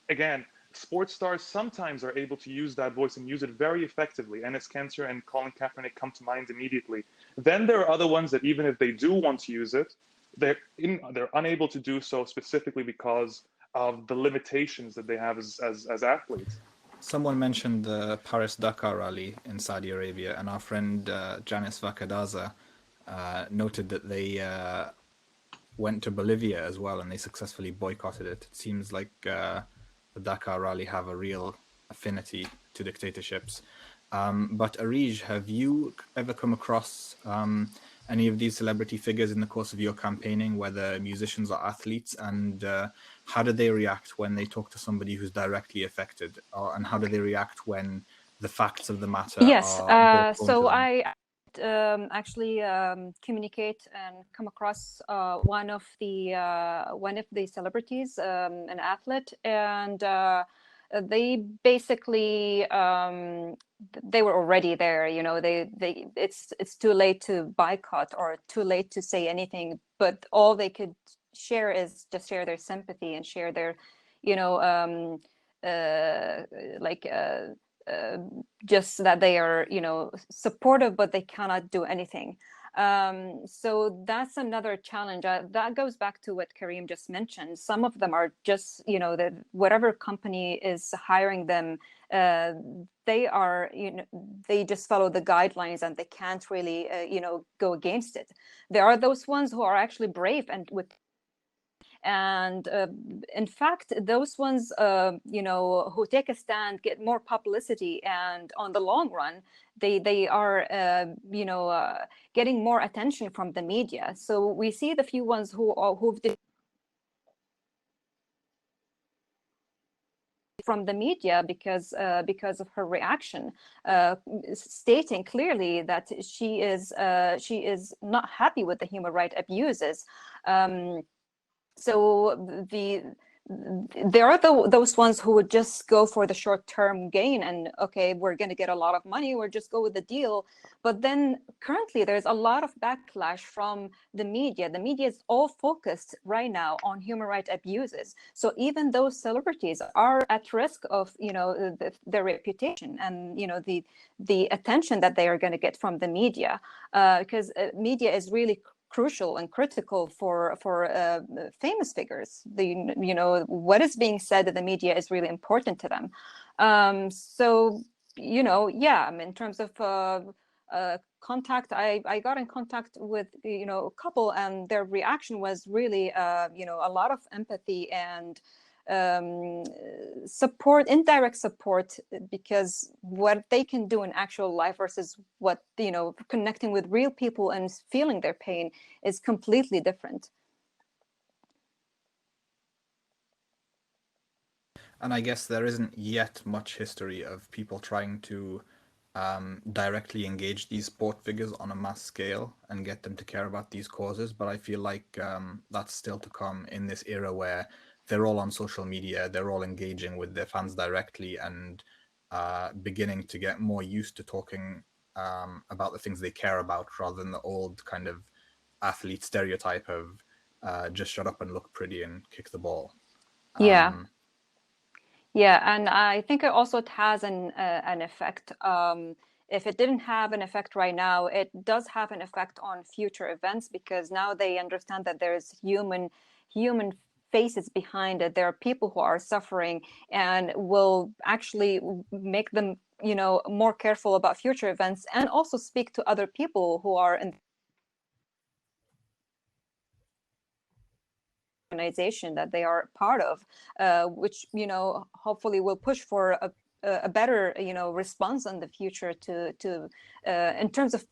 again, sports stars sometimes are able to use that voice and use it very effectively. Enes Kanter and Colin Kaepernick come to mind immediately. Then there are other ones that even if they do want to use it, they're unable to do so specifically because of the limitations that they have as athletes. Someone mentioned the Paris-Dakar rally in Saudi Arabia, and our friend Janice Vakadaza noted that they went to Bolivia as well, and they successfully boycotted it. It seems like the Dakar rally have a real affinity to dictatorships. But Areej, have you ever come across any of these celebrity figures in the course of your campaigning, whether musicians or athletes, and how do they react when they talk to somebody who's directly affected, and how do they react when the facts of the matter are so I actually communicate and come across one of the celebrities, an athlete, and they basically they were already there. It's too late to boycott or too late to say anything, but all they could share is just share their sympathy and share their just that they are supportive, but they cannot do anything. So that's another challenge. That goes back to what Karim just mentioned. Some of them are just, whatever company is hiring them, they are, they just follow the guidelines and they can't really, go against it. There are those ones who are actually brave and in fact, those ones, who take a stand get more publicity, and on the long run, they are, getting more attention from the media. So we see the few ones who've from the media because of her reaction, stating clearly that she is not happy with the human rights abuses. So there are those ones who would just go for the short-term gain and, okay, we're going to get a lot of money, or just go with the deal. But then currently there's a lot of backlash from the media. The media is all focused right now on human rights abuses. So even those celebrities are at risk of, their reputation and, the attention that they are going to get from the media, because media is really crucial and critical for famous figures. What is being said in the media is really important to them. So in terms of contact, I got in contact with a couple, and their reaction was really a lot of empathy and support, indirect support, because what they can do in actual life versus what, connecting with real people and feeling their pain is completely different. And I guess there isn't yet much history of people trying to directly engage these sport figures on a mass scale and get them to care about these causes. But I feel like that's still to come in this era where they're all on social media, they're all engaging with their fans directly and beginning to get more used to talking about the things they care about, rather than the old kind of athlete stereotype of just shut up and look pretty and kick the ball. Yeah, and I think it also has an effect. If it didn't have an effect right now, it does have an effect on future events, because now they understand that there's human faces behind it. There are people who are suffering, and will actually make them, more careful about future events, and also speak to other people who are in organization that they are part of, which hopefully will push for a better response in the future to in terms of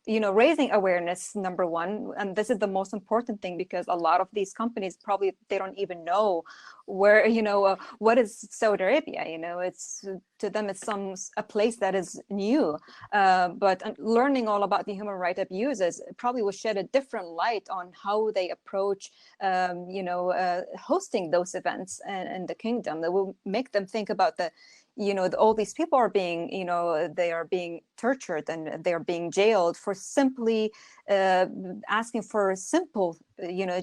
raising awareness, number one. And this is the most important thing, because a lot of these companies probably, they don't even know where, what is Saudi Arabia. It's, to them, it's a place that is new, but learning all about the human rights abuses probably will shed a different light on how they approach hosting those events in the kingdom. That will make them think about all these people are being, they are being tortured and they are being jailed for simply asking for simple,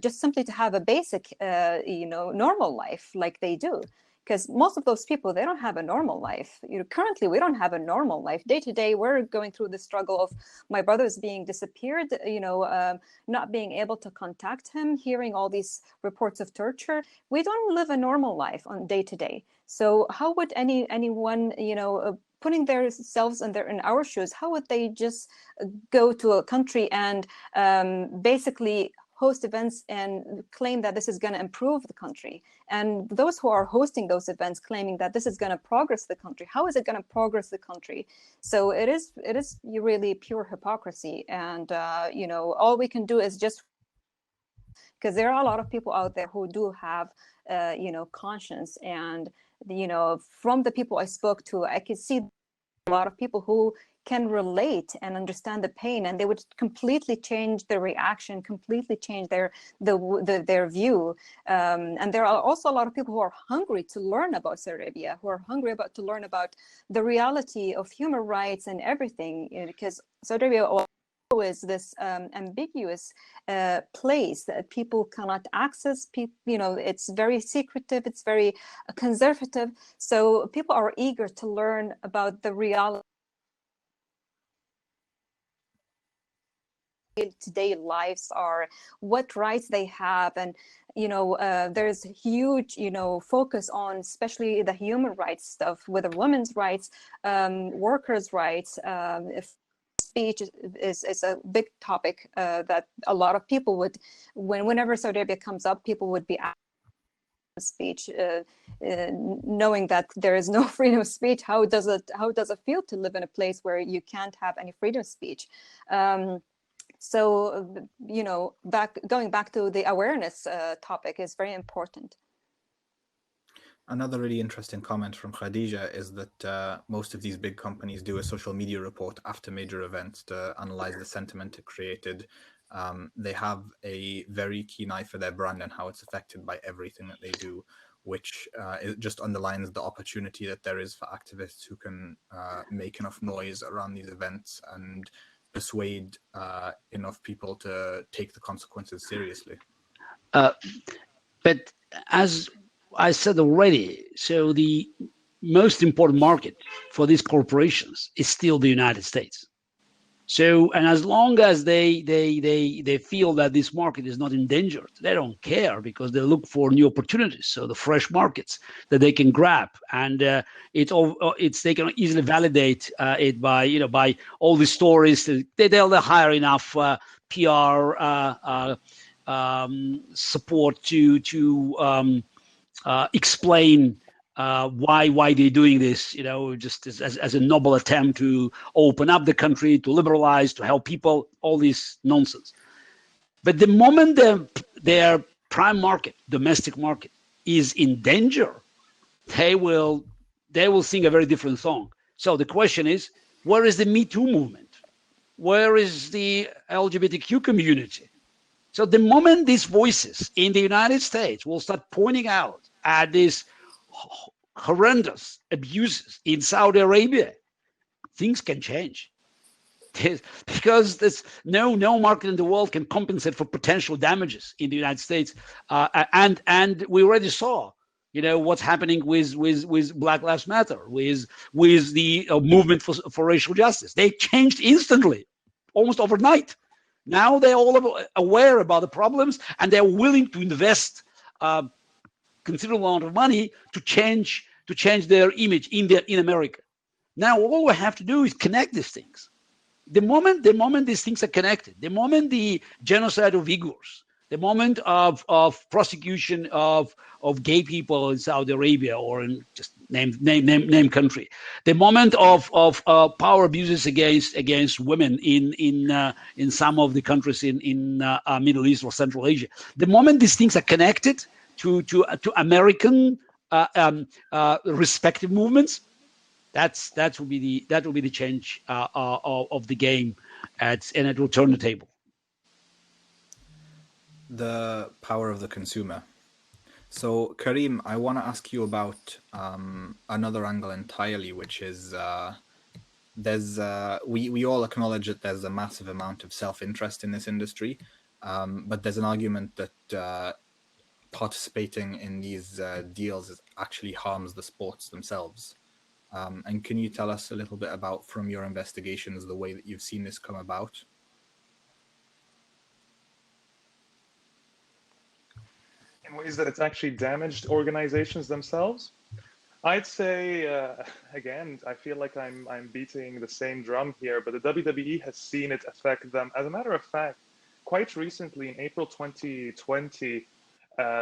just simply to have a basic, normal life like they do. Because most of those people, they don't have a normal life. Currently, we don't have a normal life. Day to day, we're going through the struggle of my brother's being disappeared, not being able to contact him, hearing all these reports of torture. We don't live a normal life on day to day. So how would anyone, putting themselves in our shoes, how would they just go to a country and basically host events and claim that this is going to improve the country? And those who are hosting those events claiming that this is going to progress the country, how is it going to progress the country? So it is really pure hypocrisy. And all we can do is just, because there are a lot of people out there who do have conscience, and from the people I spoke to, I could see a lot of people who can relate and understand the pain, and they would completely change their reaction, completely change their view. And there are also a lot of people who are hungry to learn about Saudi Arabia, who are hungry to learn about the reality of human rights and everything, because Saudi Arabia is this ambiguous place that people cannot access. It's very secretive, it's very conservative. So people are eager to learn about the reality day-to-day lives are, what rights they have. And there's huge focus on especially the human rights stuff, with the women's rights, workers' rights. If speech is a big topic that a lot of people would, whenever Saudi Arabia comes up, people would be asking speech, knowing that there is no freedom of speech. How does it feel to live in a place where you can't have any freedom of speech? So going back to the awareness topic is very important. Another really interesting comment from Khadija is that most of these big companies do a social media report after major events to analyze the sentiment it created. They have a very keen eye for their brand and how it's affected by everything that they do, which it just underlines the opportunity that there is for activists who can make enough noise around these events and persuade enough people to take the consequences seriously. But as I said already, so the most important market for these corporations is still the United States. So, and as long as they feel that this market is not endangered, they don't care, because they look for new opportunities. So the fresh markets that they can grab, and they can easily validate it by all the stories. They'll hire enough PR support to explain why they're doing this, just as a noble attempt to open up the country, to liberalize, to help people, all this nonsense. But the moment their prime market, domestic market, is in danger, they will sing a very different song. So the question is, where is the Me Too movement? Where is the LGBTQ community? So the moment these voices in the United States will start pointing out at these horrendous abuses in Saudi Arabia, things can change. Because there's no market in the world can compensate for potential damages in the United States, and we already saw, what's happening with Black Lives Matter, with the movement for racial justice. They changed instantly, almost overnight. Now they're all aware about the problems, and they're willing to invest considerable amount of money to change their image in America. Now all we have to do is connect these things. The moment these things are connected, the moment the genocide of Uyghurs, the moment of prosecution of gay people in Saudi Arabia, or in just name country, the moment of power abuses against women in some of the countries in Middle East or Central Asia, the moment these things are connected to American respective movements, that will be the change of the game, and it will turn the table. The power of the consumer. So Karim, I want to ask you about another angle entirely, which is we all acknowledge that there's a massive amount of self-interest in this industry, but there's an argument that participating in these deals actually harms the sports themselves. And can you tell us a little bit about, from your investigations, the way that you've seen this come about? In ways that it's actually damaged organizations themselves? I'd say, again, I feel like I'm beating the same drum here, but the WWE has seen it affect them. As a matter of fact, quite recently, in April 2020,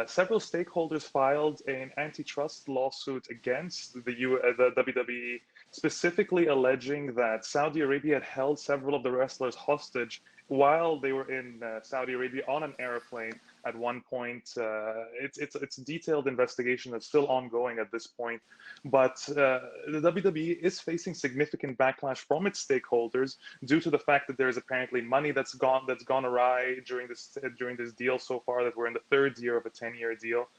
several stakeholders filed an antitrust lawsuit against the WWE, specifically alleging that Saudi Arabia had held several of the wrestlers hostage while they were in Saudi Arabia on an airplane at one point. It's a detailed investigation that's still ongoing at this point. But the WWE is facing significant backlash from its stakeholders due to the fact that there is apparently money that's gone awry during this deal so far, that we're in the third year of a 10-year deal.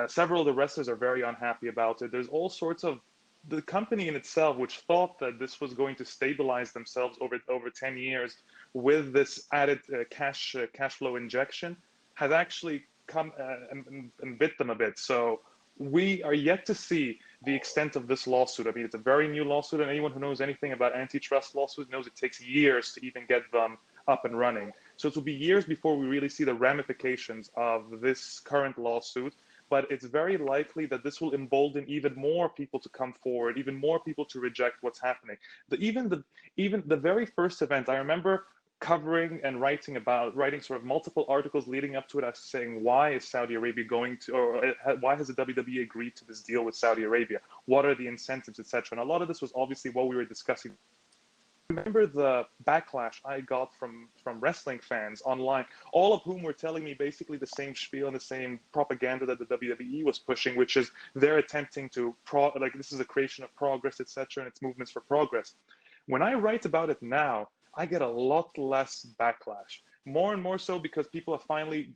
Several of the wrestlers are very unhappy about it. There's all sorts of, the company in itself, which thought that this was going to stabilize themselves over 10 years with this added cash flow injection, has actually come and bit them a bit. So we are yet to see the extent of this lawsuit. I mean, it's a very new lawsuit, and anyone who knows anything about antitrust lawsuits knows it takes years to even get them up and running. So it will be years before we really see the ramifications of this current lawsuit. But it's very likely that this will embolden even more people to come forward, even more people to reject what's happening. Even the very first event, I remember covering and writing sort of multiple articles leading up to it, as saying, why is Saudi Arabia going to, or why has the WWE agreed to this deal with Saudi Arabia? What are the incentives, etc. And a lot of this was obviously what we were discussing. I remember the backlash I got from wrestling fans online, all of whom were telling me basically the same spiel and the same propaganda that the WWE was pushing, which is they're attempting to this is a creation of progress, etc., and it's movements for progress. When I write about it now, I get a lot less backlash. More and more so because people are finally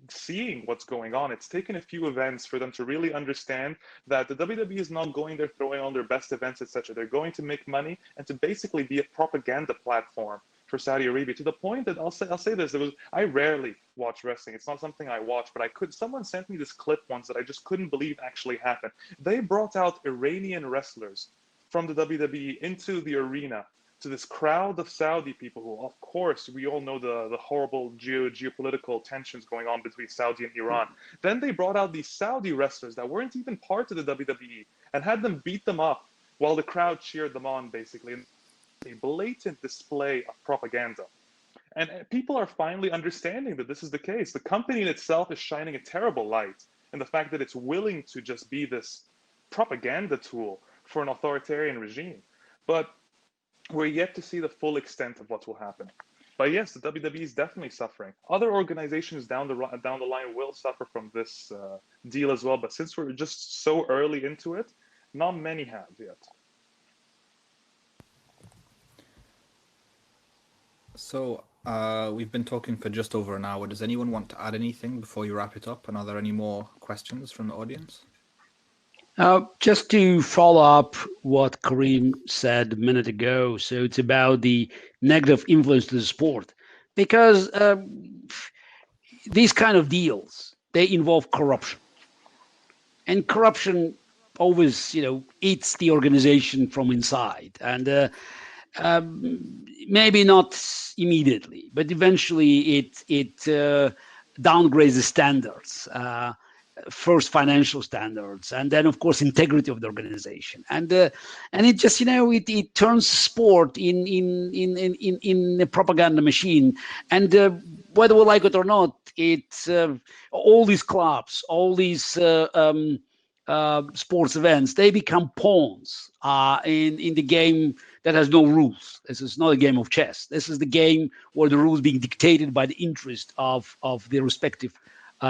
seeing what's going on. It's taken a few events for them to really understand that the WWE is not going there throwing on their best events, etc. They're going to make money and to basically be a propaganda platform for Saudi Arabia, to the point that I'll say this, I rarely watch wrestling. It's not something I watch, but someone sent me this clip once that I just couldn't believe actually happened. They brought out Iranian wrestlers from the WWE into the arena to this crowd of Saudi people who, of course, we all know the horrible geopolitical tensions going on between Saudi and Iran. Then they brought out these Saudi wrestlers that weren't even part of the WWE and had them beat them up while the crowd cheered them on, basically. A blatant display of propaganda. And people are finally understanding that this is the case. The company in itself is shining a terrible light. And the fact that it's willing to just be this propaganda tool for an authoritarian regime. But we're yet to see the full extent of what will happen. But yes, the WWE is definitely suffering. Other organizations down the line will suffer from this deal as well. But since we're just so early into it, not many have yet. So we've been talking for just over an hour. Does anyone want to add anything before you wrap it up? And are there any more questions from the audience? Just to follow up what Karim said a minute ago, so it's about the negative influence to the sport, because these kind of deals, they involve corruption, and corruption always, eats the organization from inside, and maybe not immediately, but eventually it downgrades the standards. First financial standards, and then of course integrity of the organization, and it just it turns sport in a propaganda machine, and whether we like it or not, it's all these clubs, all these sports events, they become pawns in the game that has no rules. This is not a game of chess. This is the game where the rules being dictated by the interest of the respective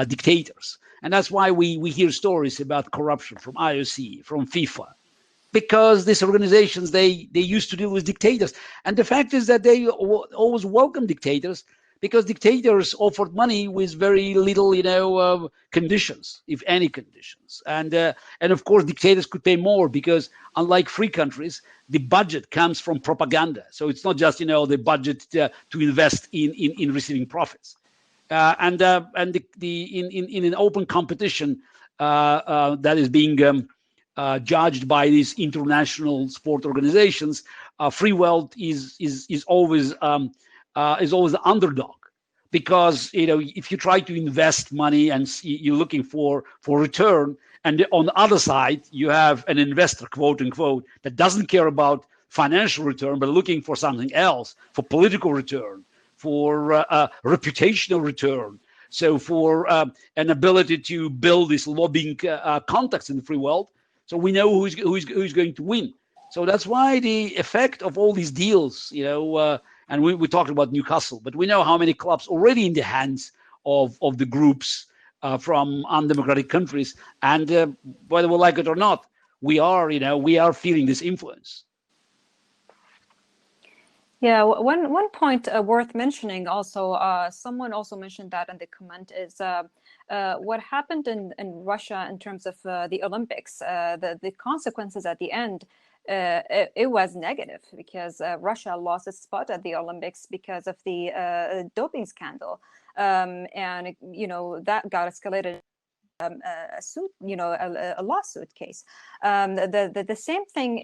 dictators. And that's why we hear stories about corruption from IOC, from FIFA, because these organizations, they used to deal with dictators. And the fact is that they always welcome dictators, because dictators offered money with very little, conditions, if any conditions. And of course, dictators could pay more because, unlike free countries, the budget comes from propaganda. So it's not just, the budget to invest in receiving profits. In an open competition that is being judged by these international sport organizations, free wealth is always the underdog, because if you try to invest money and you're looking for return, and on the other side you have an investor, quote unquote, that doesn't care about financial return but looking for something else, for political return, for reputational return, so for an ability to build this lobbying contacts in the free world. So we know who's going to win. So that's why the effect of all these deals, and we talked about Newcastle, but we know how many clubs already in the hands of the groups from undemocratic countries, and whether we like it or not, we are feeling this influence. Yeah, one point worth mentioning also, someone also mentioned that in the comment, is what happened in Russia in terms of the Olympics. The consequences at the end, it was negative, because Russia lost its spot at the Olympics because of the doping scandal. And, that got escalated. A suit, a lawsuit case. The same thing,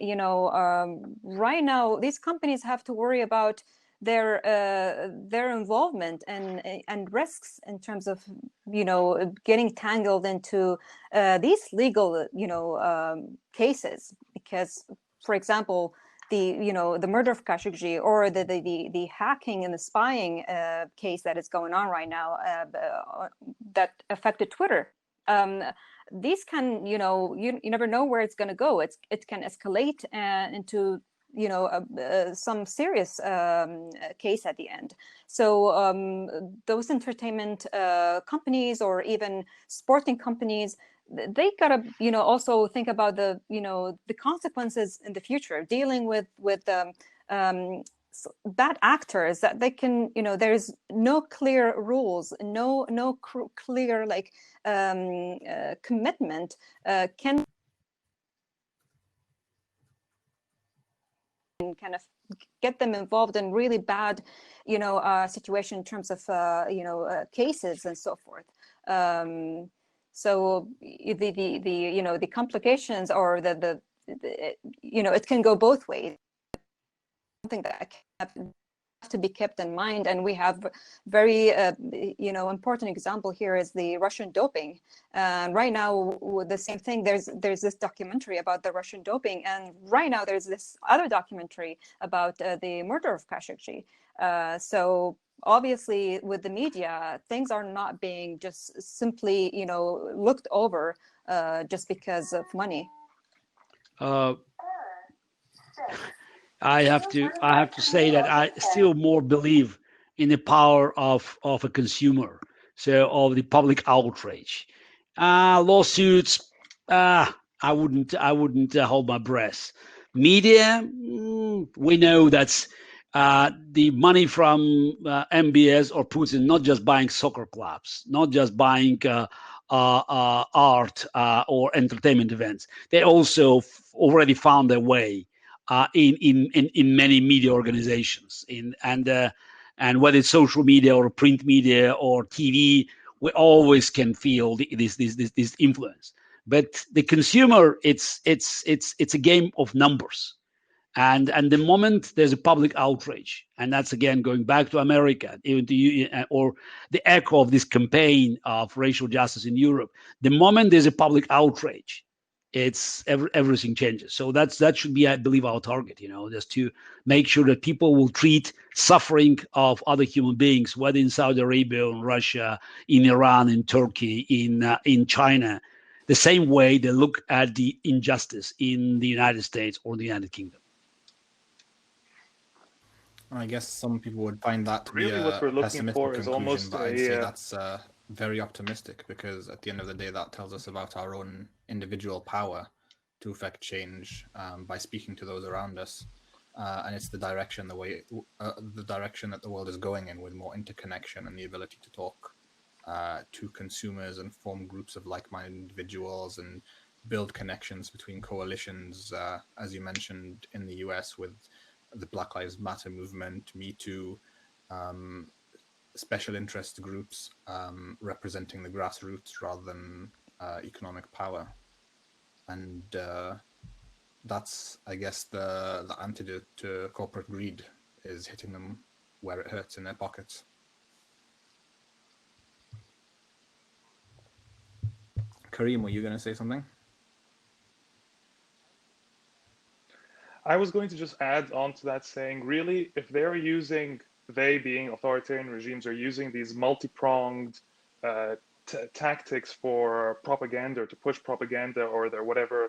right now, these companies have to worry about their involvement and risks in terms of getting tangled into these legal cases. Because, for example, the murder of Khashoggi, or the hacking and the spying case that is going on right now that affected Twitter. These can, you never know where it's going to go. It can escalate into some serious case at the end. So those entertainment companies, or even sporting companies, they gotta also think about the consequences in the future, dealing with bad actors that they can, there's no clear rules, no clear commitment can kind of get them involved in really bad situation in terms of cases and so forth. So the complications, or it can go both ways. Something that have to be kept in mind, and we have very important example here is the Russian doping. And right now, the same thing. There's this documentary about the Russian doping, and right now there's this other documentary about the murder of Khashoggi. So obviously, with the media, things are not being just simply looked over just because of money. I have to say that I still more believe in the power of a consumer, so of the public outrage. Lawsuits, I wouldn't hold my breath. Media, we know that's the money from MBS or Putin, not just buying soccer clubs, not just buying art or entertainment events. They also already found their way in many media organizations, and whether it's social media or print media or TV, we always can feel this influence. But the consumer, it's a game of numbers, and the moment there's a public outrage, and that's again going back to America, even to or the echo of this campaign of racial justice in Europe, the moment there's a public outrage, it's everything changes. So that should be, I believe, our target, just to make sure that people will treat suffering of other human beings, whether in Saudi Arabia, in Russia, in Iran, in Turkey, in China, the same way they look at the injustice in the United States or the United Kingdom. I guess some people would find that to Really be what we're a looking pessimistic for is conclusion, almost but I'd say that's very optimistic, because at the end of the day, that tells us about our own individual power to affect change by speaking to those around us, and it's the direction that the world is going in, with more interconnection and the ability to talk to consumers and form groups of like-minded individuals and build connections between coalitions, as you mentioned in the US with the Black Lives Matter movement, Me Too, special interest groups representing the grassroots rather than economic power. And that's, I guess, the antidote to corporate greed, is hitting them where it hurts, in their pockets. Karim, were you going to say something? I was going to just add on to that, saying, really, if they being authoritarian regimes are using these multi-pronged tactics for propaganda, or to push propaganda, or their whatever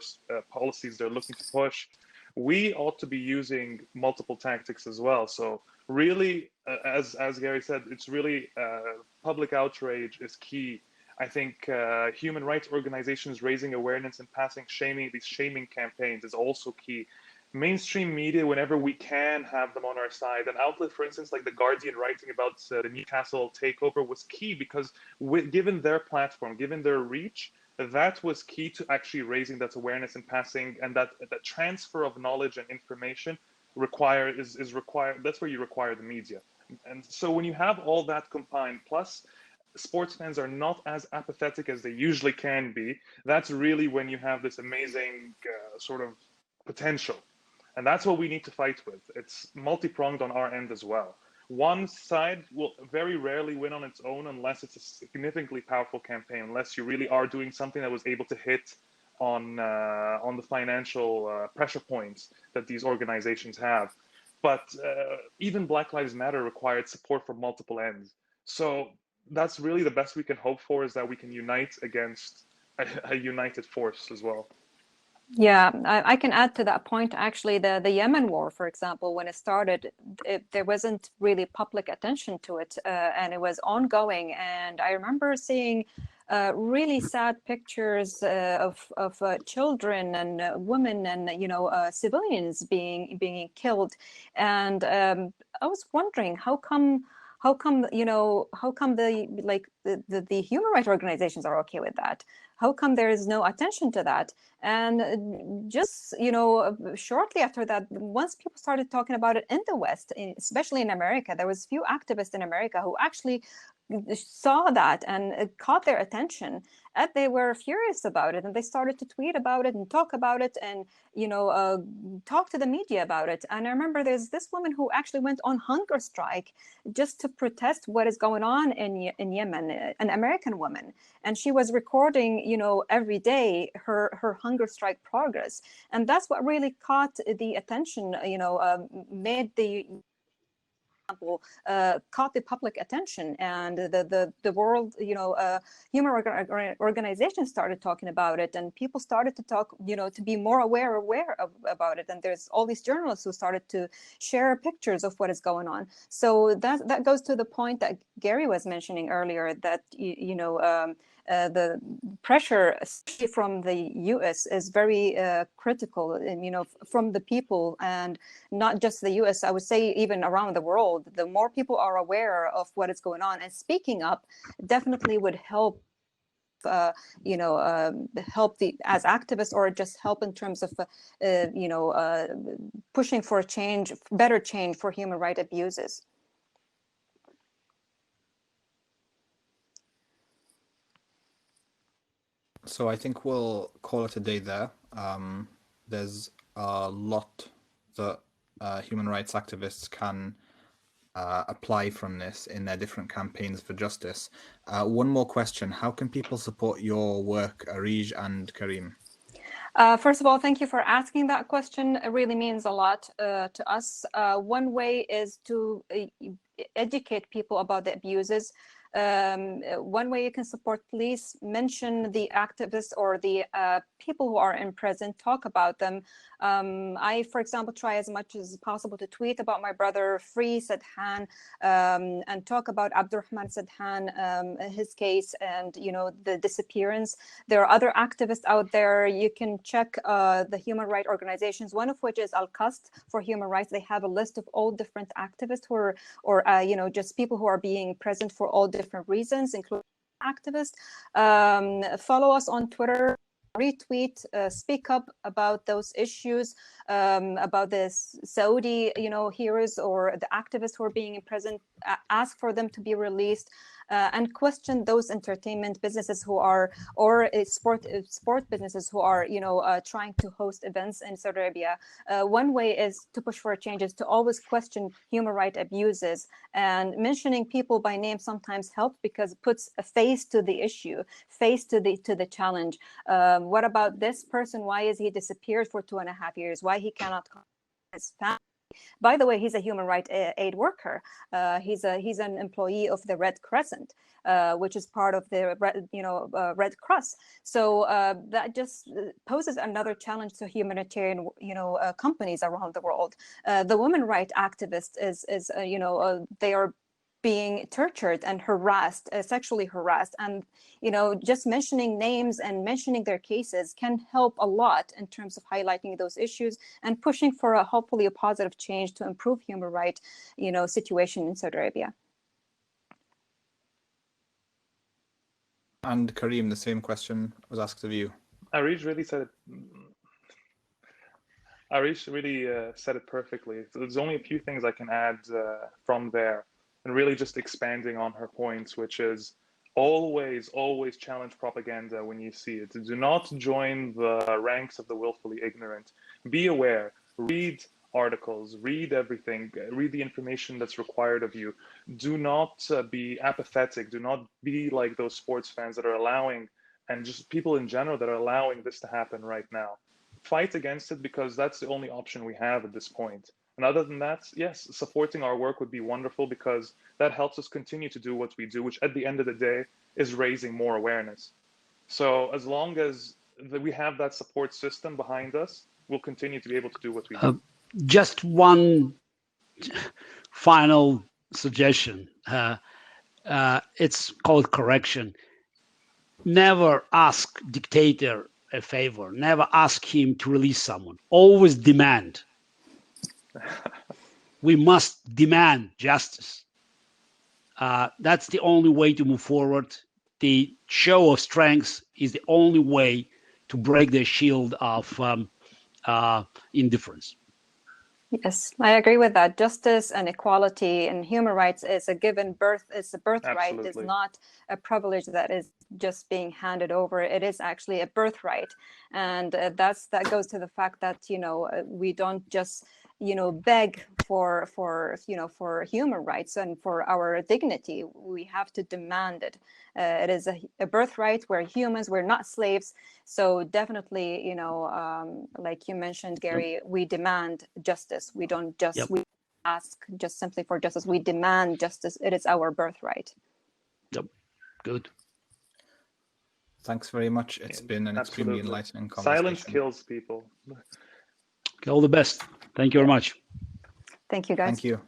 policies they're looking to push, we ought to be using multiple tactics as well. So really, as Gary said, it's really public outrage is key. I think human rights organizations raising awareness and passing these shaming campaigns is also key. Mainstream media, whenever we can have them on our side, an outlet, for instance, like The Guardian writing about the Newcastle takeover was key, because given their platform, given their reach, that was key to actually raising that awareness and passing, and that transfer of knowledge and information is required. That's where you require the media. And so when you have all that combined, plus sports fans are not as apathetic as they usually can be, that's really when you have this amazing sort of potential. And that's what we need to fight with. It's multi-pronged on our end as well. One side will very rarely win on its own unless it's a significantly powerful campaign, unless you really are doing something that was able to hit on the financial pressure points that these organizations have. But even Black Lives Matter required support from multiple ends. So that's really the best we can hope for, is that we can unite against a united force as well. Yeah, I can add to that point. Actually, the Yemen war, for example, when it started, there wasn't really public attention to it, and it was ongoing. And I remember seeing really sad pictures of children and women and civilians being killed. And I was wondering how come the human rights organizations are okay with that? How come there is no attention to that? And just, shortly after that, once people started talking about it in the West, especially in America, there was few activists in America who actually saw that and caught their attention, and they were furious about it, and they started to tweet about it and talk about it, and talk to the media about it. And I remember there's this woman who actually went on hunger strike just to protest what is going on in Yemen, an American woman, and she was recording every day her hunger strike progress. And that's what really caught the attention, made the caught the public attention, and the world, human organizations started talking about it, and people started to talk, to be more aware about it. And there's all these journalists who started to share pictures of what is going on. So that goes to the point that Gary was mentioning earlier, that the pressure, especially from the US, is very critical, and from the people, and not just the US. I would say even around the world, the more people are aware of what is going on and speaking up, definitely would help. Help as activists, or just help in terms of pushing for a change, better change for human rights abuses. So I think we'll call it a day there. There's a lot that human rights activists can apply from this in their different campaigns for justice. One more question: how can people support your work, Areej and Karim? First of all, thank you for asking that question. It really means a lot to us. One way is to educate people about the abuses. One way you can support police: mention the activists or the people who are in prison, talk about them. I, for example, try as much as possible to tweet about my brother, Free Sadhan, and talk about Abdulrahman Sadhan, his case, and the disappearance. There are other activists out there. You can check the human rights organizations, one of which is Al-Qasd for human rights. They have a list of all different activists who are, or just people who are being present for all different reasons, including activists. Follow us on Twitter, retweet, speak up about those issues, about this Saudi, heroes or the activists who are being imprisoned. Ask for them to be released, and question those entertainment businesses who are, or sport businesses who are, trying to host events in Saudi Arabia. One way is to push for changes, to always question human rights abuses, and mentioning people by name sometimes helps, because it puts a face to the issue, face to the challenge. What about this person? Why is he disappeared for 2.5 years? Why he cannot contact his family? By the way, he's a human rights aid worker. He's an employee of the Red Crescent, which is part of the Red Cross. So that just poses another challenge to humanitarian companies around the world. The women rights activists is they are being tortured and harassed, sexually harassed, and just mentioning names and mentioning their cases can help a lot in terms of highlighting those issues and pushing for hopefully a positive change to improve human rights situation in Saudi Arabia. And Karim, the same question was asked of you. Areej really said it. Areej really said it perfectly. There's only a few things I can add from there, and really just expanding on her points, which is always challenge propaganda when you see it. Do not join the ranks of the willfully ignorant. Be aware. Read articles, read everything, read the information that's required of you. Do not be apathetic. Do not be like those sports fans that are allowing, and just people in general that are allowing this to happen right now. Fight against it, because that's the only option we have at this point. And other than that, yes, supporting our work would be wonderful, because that helps us continue to do what we do, which at the end of the day is raising more awareness. So as long as we have that support system behind us, we'll continue to be able to do what we do. Just one final suggestion. It's called correction. Never ask dictator a favor. Never ask him to release someone. Always demand. We must demand justice. That's the only way to move forward. The show of strength is the only way to break the shield of indifference. Yes, I agree with that. Justice and equality and human rights is a given birth. It's a birthright. It's Absolutely. not a privilege that is just being handed over. It is actually a birthright, and that goes to the fact that we don't just beg for human rights and for our dignity. We have to demand it. It is a birthright. We're humans. We're not slaves. So definitely, like you mentioned, Gary, we demand justice. We don't just we ask just simply for justice. We demand justice. It is our birthright. Yep. Good. Thanks very much. It's been an extremely Absolutely. enlightening conversation. Silence kills people. All the best. Thank you very much. Thank you, guys. Thank you.